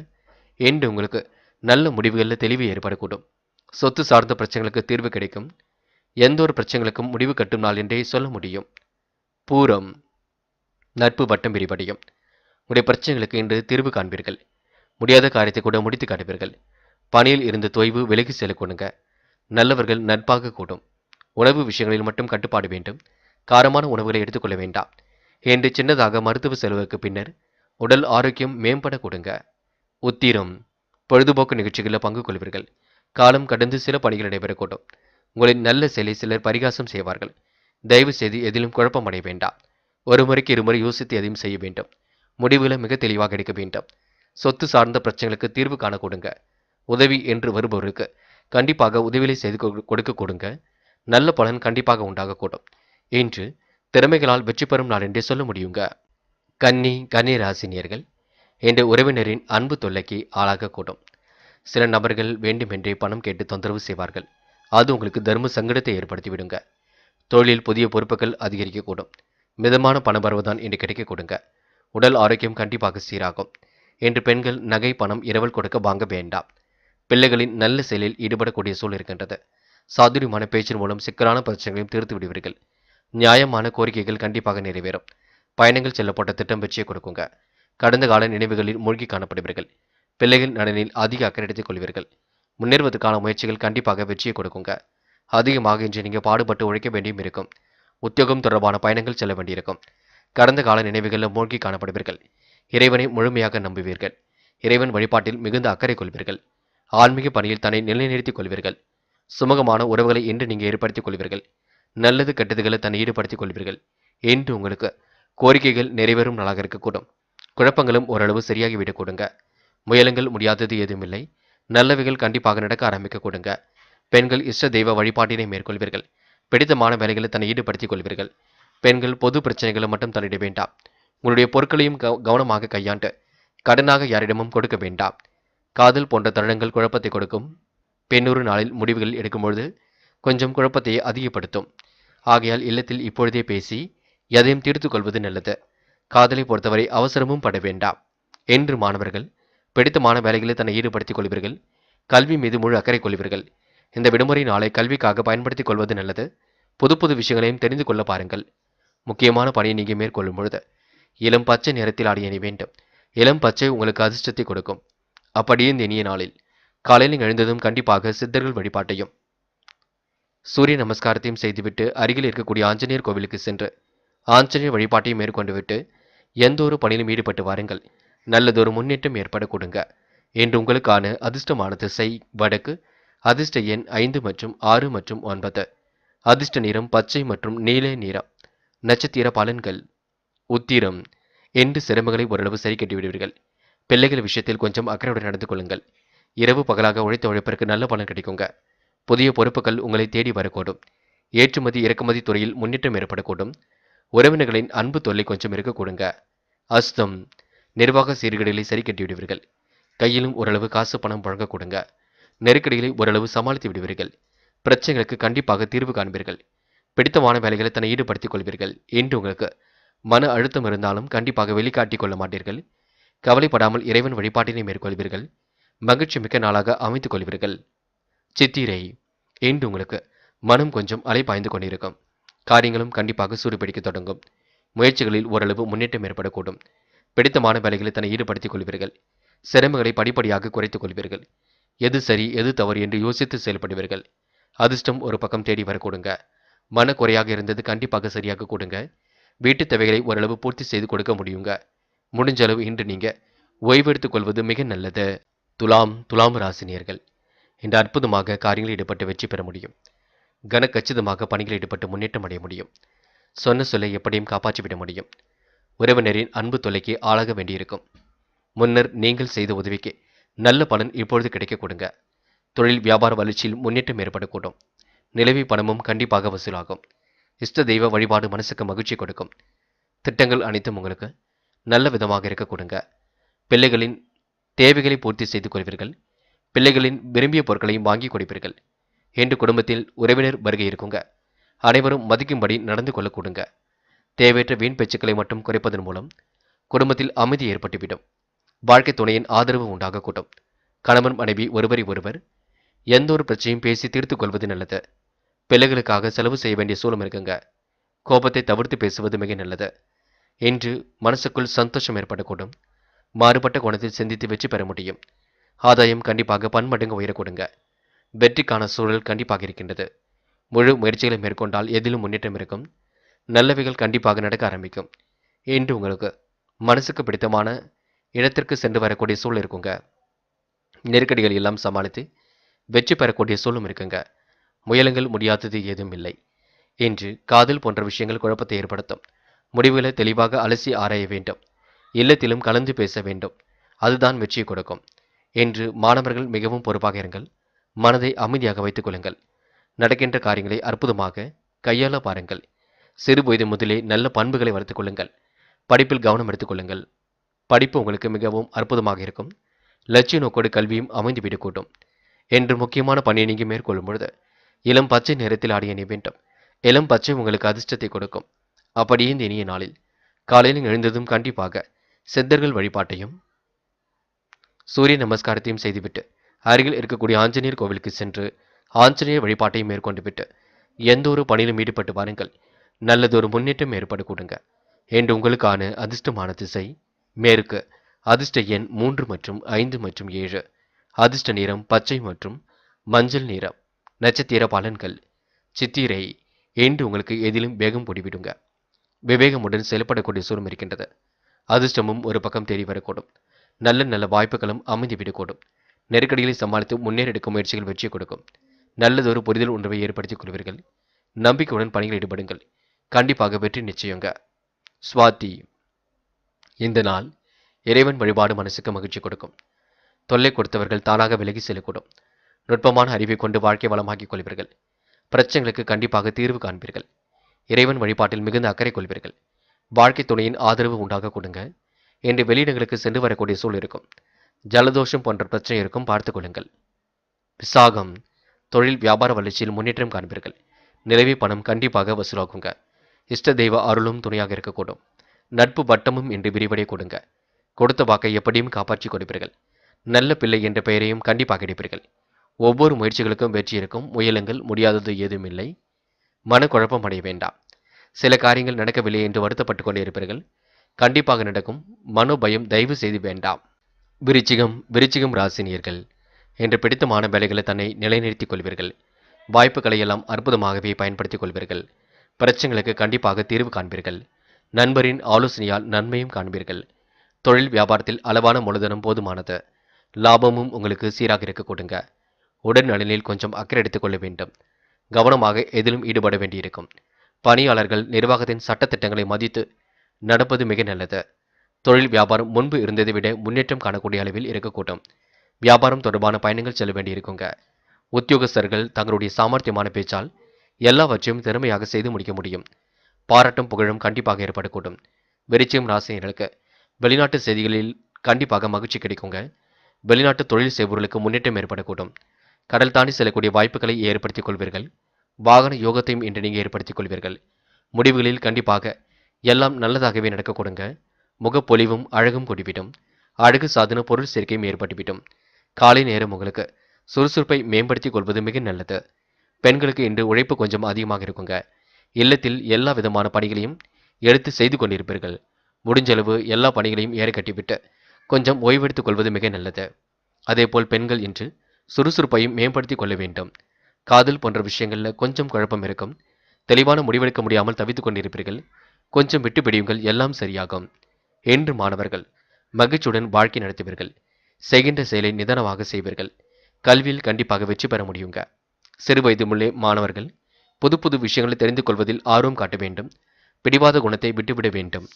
என்று உங்களுக்கு நல்ல முடிவுகளில் தெளிவு ஏற்படக்கூடும். சொத்து சார்ந்த பிரச்சனைகளுக்கு தீர்வு கிடைக்கும். எந்த ஒரு பிரச்சனைகளுக்கும் முடிவு கட்டும் நாள் என்றே சொல்ல முடியும். பூரம். நட்பு வட்டம் விரிவடையும். உடைய பிரச்சனைகளுக்கு இன்று தீர்வு காண்பீர்கள். முடியாத காரியத்தை கூட முடித்து காட்டுவீர்கள். பணியில் இருந்து தொய்வு விலகி செல்லக்கூடுங்க. நல்லவர்கள் நட்பாக கூடும். உணவு விஷயங்களில் மட்டும் கட்டுப்பாடு வேண்டும். காரமான உணவுகளை எடுத்துக்கொள்ள வேண்டாம். என்று சின்னதாக மருத்துவ செலவுக்கு பின்னர் உடல் ஆரோக்கியம் மேம்பட கொடுங்க. உத்திரம். பொழுதுபோக்கு நிகழ்ச்சிகளில் பங்கு கொள்வீர்கள். காலம் கடந்து சில பணிகள் நடைபெறக்கூடும். உங்களின் நல்ல செயலை சிலர் பரிகாசம் செய்வார்கள். தயவு செய்து எதிலும் குழப்பம் அடைய வேண்டாம். ஒரு முறைக்கு இருமுறை யோசித்து எதையும் செய்ய வேண்டும். முடிவுகளை மிக தெளிவாக எடுக்க வேண்டும். சொத்து சார்ந்த பிரச்சனைகளுக்கு தீர்வு காண கொடுங்க. உதவி என்று வருபவருக்கு கண்டிப்பாக உதவிகளை செய்து கொடுக்க கொடுங்க. நல்ல பலன் கண்டிப்பாக உண்டாகக்கூடும். இன்று திறமைகளால் வெற்றி பெறும் நாள் என்றே சொல்ல முடியுங்க. கன்னி ராசினியர்கள் என்ற உறவினரின் அன்பு தொல்லைக்கு ஆளாகக்கூடும். சில நபர்கள் வேண்டுமென்றே பணம் கேட்டு தொந்தரவு செய்வார்கள். அது உங்களுக்கு தர்ம சங்கடத்தை ஏற்படுத்தி விடுங்க. தொழிலில் புதிய பொறுப்புகள் அதிகரிக்கக்கூடும். மிதமான பணபரவுதான் இன்று கிடைக்க கொடுங்க. உடல் ஆரோக்கியம் கண்டிப்பாக சீராகும். என்று பெண்கள் நகை பணம் இரவல் கொடுக்க வாங்க வேண்டாம். பிள்ளைகளின் நல்ல செயலில் ஈடுபடக்கூடிய சூழல் இருக்கின்றது. சாதுரியமான பேச்சின் மூலம் சிக்கலான பிரச்சனைகளையும் தீர்த்து விடுவீர்கள். நியாயமான கோரிக்கைகள் கண்டிப்பாக நிறைவேறும். பயணங்கள் செல்லப்பட்ட திட்டம் வெற்றியை கொடுக்குங்க. கடந்த கால நினைவுகளில் மூழ்கி காணப்படுவீர்கள். பிள்ளைகள் நலனில் அதிக அக்கறை எடுத்துக் கொள்வீர்கள். முன்னேறுவதற்கான முயற்சிகள் கண்டிப்பாக வெற்றியை கொடுக்குங்க. அதிகமாக இன்று நீங்கள் பாடுபட்டு உழைக்க வேண்டியும் இருக்கும். உத்தியோகம் தொடர்பான பயணங்கள் செல்ல வேண்டியிருக்கும். கடந்த கால நினைவுகளில் மூழ்கி காணப்படுவீர்கள். இறைவனை முழுமையாக நம்புவீர்கள். இறைவன் வழிபாட்டில் மிகுந்த அக்கறை கொள்வீர்கள். ஆன்மீக பணியில் தன்னை நிலைநிறுத்திக் கொள்வீர்கள். சுமூகமான உறவுகளை இன்று நீங்கள் ஏற்படுத்திக் கொள்வீர்கள். நல்லது கெட்டதுகளை தன்னை ஈடுபடுத்திக் கொள்வீர்கள். இன்று உங்களுக்கு கோரிக்கைகள் நிறைவேறும் நாளாக இருக்கக்கூடும். குழப்பங்களும் ஓரளவு சரியாகிவிடக் கொடுங்க. முயலுங்கள், முடியாதது எதுவுமில்லை. நல்லவைகள் கண்டிப்பாக நடக்க ஆரம்பிக்க கொடுங்க. பெண்கள் இஷ்ட தெய்வ வழிபாட்டினை மேற்கொள்வீர்கள். பிடித்தமான வேலைகளை தன்னை ஈடுபடுத்திக் கொள்வீர்கள். பெண்கள் பொது பிரச்சனைகளை மட்டும் தலையிட வேண்டாம். உங்களுடைய பொருட்களையும் கவனமாக கையாண்டு கடனாக யாரிடமும் கொடுக்க வேண்டாம். காதல் போன்ற தருணங்கள் குழப்பத்தை கொடுக்கும். பெண்ணொரு நாளில் முடிவுகள் எடுக்கும்பொழுது கொஞ்சம் குழப்பத்தை அதிகப்படுத்தும். ஆகையால் இல்லத்தில் இப்பொழுதே பேசி எதையும் தீர்த்து கொள்வது நல்லது. காதலை பொறுத்தவரை அவசரமும் பட வேண்டாம். என்று மாணவர்கள் பிடித்தமான வேலைகளை தன்னை ஈடுபடுத்திக் கொள்வீர்கள். கல்வி மீது முழு அக்கறை கொள்வீர்கள். இந்த விடுமுறை நாளை கல்விக்காக பயன்படுத்திக் கொள்வது நல்லது. புது புது விஷயங்களையும் தெரிந்து கொள்ள பாருங்கள். முக்கியமான பணியை நீங்கள் மேற்கொள்ளும் பொழுது இளம் பச்சை நிறத்தில் ஆடிய அணி வேண்டும். இளம் பச்சை உங்களுக்கு அதிர்ஷ்டத்தை கொடுக்கும். அப்படியே இந்த இனிய நாளில் காலையில் எழுந்ததும் கண்டிப்பாக சித்தர்கள் வழிபாட்டையும் சூரிய நமஸ்காரத்தையும் செய்துவிட்டு அருகில் இருக்கக்கூடிய ஆஞ்சநேயர் கோவிலுக்கு சென்று ஆஞ்சநேயர் வழிபாட்டையும் மேற்கொண்டு விட்டு எந்த ஒரு பணியிலும் ஈடுபட்டு வாருங்கள். நல்லதொரு முன்னேற்றம் ஏற்பட கொடுங்க. இன்று உங்களுக்கான அதிர்ஷ்டமான திசை வடக்கு. அதிர்ஷ்ட எண் 5 மற்றும் 6 மற்றும் 9. அதிர்ஷ்ட நிறம் பச்சை மற்றும் நீல நிறம். நட்சத்திர பலன்கள். உத்திரம். இன்று சிரமங்களை ஓரளவு சரி கட்டிவிடுவீர்கள். பிள்ளைகள் விஷயத்தில் கொஞ்சம் அக்கறையுடன் நடந்து கொள்ளுங்கள். இரவு பகலாக உழைத்த உழைப்பிற்கு நல்ல பலன் கிடைக்குங்க. புதிய பொறுப்புகள் உங்களை தேடி வரக்கூடும். ஏற்றுமதி இறக்குமதி துறையில் முன்னேற்றம் ஏற்படக்கூடும். உறவினர்களின் அன்பு தொல்லை கொஞ்சம் இருக்கக்கூடுங்க. அஸ்தம். நிர்வாக சீர்கேடுகளை சரி கட்டி விடுவீர்கள். கையிலும் ஓரளவு காசு பணம் வழங்க கொடுங்க. நெருக்கடிகளை ஓரளவு சமாளித்து விடுவீர்கள். பிரச்சனைகளுக்கு கண்டிப்பாக தீர்வு காண்பீர்கள். பிடித்தமான வேலைகளை தன்னை ஈடுபடுத்திக் கொள்வீர்கள். இன்று உங்களுக்கு மன அழுத்தம் இருந்தாலும் கண்டிப்பாக வெளிக்காட்டிக் கொள்ள மாட்டீர்கள். கவலைப்படாமல் இறைவன் வழிபாட்டினை மேற்கொள்வீர்கள். மகிழ்ச்சி மிக்க நாளாக அமைத்துக் கொள்வீர்கள். சித்திரை. இன்று உங்களுக்கு மனம் கொஞ்சம் அலைபாய்ந்து கொண்டிருக்கும். காரியங்களும் கண்டிப்பாக சூடுபிடிக்க தொடங்கும். முயற்சிகளில் ஓரளவு முன்னேற்றம் ஏற்படக்கூடும். பிடித்தமான வேலைகளை தன்னை ஈடுபடுத்திக் கொள்வீர்கள். சிரமங்களை படிப்படியாக குறைத்துக் கொள்வீர்கள். எது சரி எது தவறு என்று யோசித்து செயல்படுவீர்கள். அதிர்ஷ்டம் ஒரு பக்கம் தேடி வரக்கூடுங்க. மனக்குறையாக இருந்தது கண்டிப்பாக சரியாக கொடுங்க. வீட்டு தேவைகளை ஓரளவு பூர்த்தி செய்து கொடுக்க முடியுங்க. முடிஞ்ச அளவு இன்று நீங்க ஓய்வெடுத்துக் கொள்வது மிக நல்லது. துலாம் ராசினியர்கள். இன்று அற்புதமாக காரியங்களில் ஈடுபட்டு வெற்றி பெற முடியும். கனக்கச்சிதமாக பணிகளில் ஈடுபட்டு முன்னேற்றம் அடைய முடியும். சொன்ன சொல்லை எப்படியும் காப்பாற்றிவிட முடியும். உறவினரின் அன்பு தொல்லைக்கு ஆளாக வேண்டியிருக்கும். முன்னர் நீங்கள் செய்த உதவிக்கு நல்ல பலன் இப்பொழுது கிடைக்க கொடுங்க. தொழில் வியாபார வளர்ச்சியில் முன்னேற்றம் ஏற்படக்கூடும். நிலவி பணமும் கண்டிப்பாக வசூலாகும். இஷ்ட தெய்வ வழிபாடு மனசுக்கு மகிழ்ச்சி கொடுக்கும். திட்டங்கள் அனைத்தும் உங்களுக்கு நல்ல விதமாக இருக்க கொடுங்க. பிள்ளைகளின் தேவைகளை பூர்த்தி செய்து கொள்வீர்கள். பிள்ளைகளின் விரும்பிய பொருட்களையும் வாங்கி கொடுப்பீர்கள். இன்று குடும்பத்தில் உறவினர் வருகை இருக்குங்க. அனைவரும் மதிக்கும்படி நடந்து கொள்ள கொடுங்க. தேவையற்ற வீண் பேச்சுக்களை மட்டும் குறைப்பதன் மூலம் குடும்பத்தில் அமைதி ஏற்பட்டுவிடும். வாழ்க்கை துணையின் ஆதரவு உண்டாகக்கூடும். கணவன் மனைவி ஒருவரை ஒருவர் எந்த ஒரு பிரச்சனையும் பேசி தீர்த்துக் கொள்வது நல்லது. பிள்ளைகளுக்காக செலவு செய்ய வேண்டிய சூழல் இருக்குங்க. கோபத்தை தவிர்த்து பேசுவது மிக நல்லது. இன்று மனசுக்குள் சந்தோஷம் ஏற்படக்கூடும். மாறுபட்ட கோணத்தில் சிந்தித்து வெற்றி பெற முடியும். ஆதாயம் கண்டிப்பாக பன்மடங்கு உயரக்கூடுங்க. வெற்றிக்கான சூழல் கண்டிப்பாக இருக்கின்றது. முழு முயற்சிகளை மேற்கொண்டால் எதிலும் முன்னேற்றம் இருக்கும். நல்லவைகள் கண்டிப்பாக நடக்க ஆரம்பிக்கும். இன்று உங்களுக்கு மனசுக்கு பிடித்தமான இடத்திற்கு சென்று வரக்கூடிய சூழல் இருக்குங்க. நெருக்கடிகள் எல்லாம் சமாளித்து வெற்றி பெறக்கூடிய சூழலும் இருக்குங்க. முயலுங்கள் முடியாதது ஏதும் இல்லை. இன்று காதல் போன்ற விஷயங்கள் குழப்பத்தை ஏற்படுத்தும். முடிவுகளை தெளிவாக அலசி ஆராய வேண்டும். இல்லத்திலும் கலந்து பேச வேண்டும். அதுதான் வெற்றியை கொடுக்கும். இன்று மாணவர்கள் மிகவும் பொறுப்பாக இருங்கள். மனதை அமைதியாக வைத்துக் கொள்ளுங்கள். நடக்கின்ற காரியங்களை அற்புதமாக கையாள பாருங்கள். சிறு வயது முதலே நல்ல பண்புகளை வளர்த்துக் கொள்ளுங்கள். படிப்பில் கவனம் எடுத்துக் கொள்ளுங்கள். படிப்பு உங்களுக்கு மிகவும் அற்புதமாக இருக்கும். லட்சிய நோக்கோடு கல்வியும் அமைந்து விடக்கூடும். என்று முக்கியமான பணியை நீங்கள் மேற்கொள்ளும் பொழுது இளம் பச்சை நிறத்தில் ஆடிய அணிய வேண்டும். இளம் பச்சை உங்களுக்கு அதிர்ஷ்டத்தை கொடுக்கும். அப்படியே இந்த இனிய நாளில் காலையில் எழுந்ததும் கண்டிப்பாக சித்தர்கள் வழிபாட்டையும் சூரிய நமஸ்காரத்தையும் செய்துவிட்டு அருகில் இருக்கக்கூடிய ஆஞ்சநேயர் கோவிலுக்கு சென்று ஆஞ்சநேயர் வழிபாட்டையும் மேற்கொண்டு விட்டு எந்த ஒரு பணியிலும் ஈடுபட்டு வாருங்கள். நல்லதொரு முன்னேற்றம் ஏற்படக்கூடுங்க. என்று உங்களுக்கான அதிர்ஷ்டமான திசை மேற்கு. அதிர்ஷ்ட எண் 3 மற்றும் 5 மற்றும் 7. அதிர்ஷ்ட நிறம் பச்சை மற்றும் மஞ்சள் நிறம். நட்சத்திர பலன்கள். சித்திரை. என்று உங்களுக்கு எதிலும் வேகம் கூடிவிடுங்க. விவேகமுடன் செயல்படக்கூடிய சூழல் இருக்கின்றது. அதிர்ஷ்டமும் ஒரு பக்கம் தேடி வரக்கூடும். நல்ல நல்ல வாய்ப்புகளும் அமைந்துவிடக்கூடும். நெருக்கடிகளை சமாளித்து முன்னேற எடுக்கும் முயற்சிகள் வெற்றி கொடுக்கும். நல்லதொரு புரிதல் உணர்வை ஏற்படுத்திக் கொள்வீர்கள். நம்பிக்கையுடன் பணிகள் ஈடுபடுங்கள். கண்டிப்பாக வெற்றி நிச்சயங்க. சுவாதி. இந்த நாள் இறைவன் வழிபாடு மனசுக்கு மகிழ்ச்சி கொடுக்கும். தொல்லை கொடுத்தவர்கள் தானாக விலகி செல்லக்கூடும். நுட்பமான அறிவை கொண்டு வாழ்க்கை வளமாக்கிக் கொள்வீர்கள். பிரச்சனைகளுக்கு கண்டிப்பாக தீர்வு காண்பீர்கள். இறைவன் வழிபாட்டில் மிகுந்த அக்கறை கொள்வீர்கள். வாழ்க்கை துணையின் ஆதரவு உண்டாக கொடுங்க. என்று வெளியிடங்களுக்கு சென்று வரக்கூடிய சூழல் இருக்கும். ஜலதோஷம் போன்ற பிரச்சனை இருக்கும், பார்த்துக் கொள்ளுங்கள். விசாகம். தொழில் வியாபார வளர்ச்சியில் முன்னேற்றம் காண்பீர்கள். நிலவி பணம் கண்டிப்பாக வசூலாகுங்க. இஷ்ட தெய்வ அருளும் துணையாக இருக்கக்கூடும். நட்பு வட்டமும் என்று விரிவடைய கொடுங்க. கொடுத்த வாக்கை எப்படியும் காப்பாற்றி கொடுப்பீர்கள். நல்ல பிள்ளை என்ற பெயரையும் கண்டிப்பாக எடுப்பீர்கள். ஒவ்வொரு முயற்சிகளுக்கும் வெற்றி இருக்கும். முயலுங்கள், முடியாதது ஏதும் இல்லை. மனக்குழப்பம் அடைய வேண்டாம். சில காரியங்கள் நடக்கவில்லை என்று வருத்தப்பட்டு கொண்டே இருப்பீர்கள். கண்டிப்பாக நடக்கும். மனோபயம் தயவு செய்து வேண்டாம். விருச்சிகம் ராசினியர்கள். என்று பிடித்தமான வேலைகளை தன்னை நிலைநிறுத்திக் கொள்வீர்கள். வாய்ப்புகளை எல்லாம் அற்புதமாகவே பயன்படுத்திக் கொள்வீர்கள். பிரச்சனைகளுக்கு கண்டிப்பாக தீர்வு காண்பீர்கள். நண்பரின் ஆலோசனையால் நன்மையும் காண்பீர்கள். தொழில் வியாபாரத்தில் அளவான மூலதனம் போதுமானது. லாபமும் உங்களுக்கு சீராக இருக்க கொடுங்க. உடல் நலனில் கொஞ்சம் அக்கறை எடுத்துக்கொள்ள வேண்டும். கவனமாக எதிலும் ஈடுபட வேண்டியிருக்கும். பணியாளர்கள் நிர்வாகத்தின் சட்டத்திட்டங்களை மதித்து நடப்பது மிக நல்லது. தொழில் வியாபாரம் முன்பு இருந்ததை விட முன்னேற்றம் காணக்கூடிய அளவில் இருக்கக்கூடும். வியாபாரம் தொடர்பான பயணங்கள் செல்ல வேண்டியிருக்குங்க. உத்தியோகஸ்தர்கள் தங்களுடைய சாமர்த்தியமான பேச்சால் எல்லாவற்றையும் திறமையாக செய்து முடிக்க முடியும். பாராட்டும் புகழும் கண்டிப்பாக ஏற்படக்கூடும். விருச்சிகம் ராசினியர்களுக்கு வெளிநாட்டு செய்திகளில் கண்டிப்பாக மகிழ்ச்சி கிடைக்குங்க. வெளிநாட்டு தொழில் செய்பவர்களுக்கு முன்னேற்றம் ஏற்படக்கூடும். கடல் தாண்டி செல்லக்கூடிய வாய்ப்புகளை ஏற்படுத்திக் கொள்வீர்கள். வாகன யோகத்தையும் இன்று நீங்கள் ஏற்படுத்திக் கொள்வீர்கள். முடிவுகளில் கண்டிப்பாக எல்லாம் நல்லதாகவே நடக்க கொடுங்க. முகப்பொலிவும் அழகும் கூடிவிடும். அழகு சாதன பொருள் சேர்க்கையும் ஏற்பட்டுவிடும். காலை நேரம் உங்களுக்கு சுறுசுறுப்பை மேம்படுத்திக் கொள்வது மிக நல்லது. பெண்களுக்கு இன்று உழைப்பு கொஞ்சம் அதிகமாக இருக்குங்க. இல்லத்தில் எல்லா விதமான பணிகளையும் எடுத்து செய்து கொண்டிருப்பீர்கள். முடிஞ்சளவு எல்லா பணிகளையும் ஏற கட்டிவிட்டு கொஞ்சம் ஓய்வெடுத்துக் கொள்வது மிக நல்லது. அதேபோல் பெண்கள் இன்று சுறுசுறுப்பையும் மேம்படுத்திக் கொள்ள வேண்டும். காதல் போன்ற விஷயங்களில் கொஞ்சம் குழப்பம் இருக்கும். தெளிவான முடிவெடுக்க முடியாமல் தவித்துக் கொண்டிருப்பீர்கள். கொஞ்சம் விட்டு பிடியுங்கள், எல்லாம் சரியாகும். என்று மாணவர்கள் மகிழ்ச்சியுடன் வாழ்க்கை நடத்துவீர்கள். செய்கின்ற செயலை நிதானமாக செய்வீர்கள். கல்வியில் கண்டிப்பாக வெற்றி பெற முடியுங்க. சிறு வயது முள்ளே மாணவர்கள் புது புது விஷயங்களை தெரிந்து கொள்வதில் ஆர்வம் காட்ட வேண்டும். பிடிவாத குணத்தை விட்டுவிட வேண்டும்.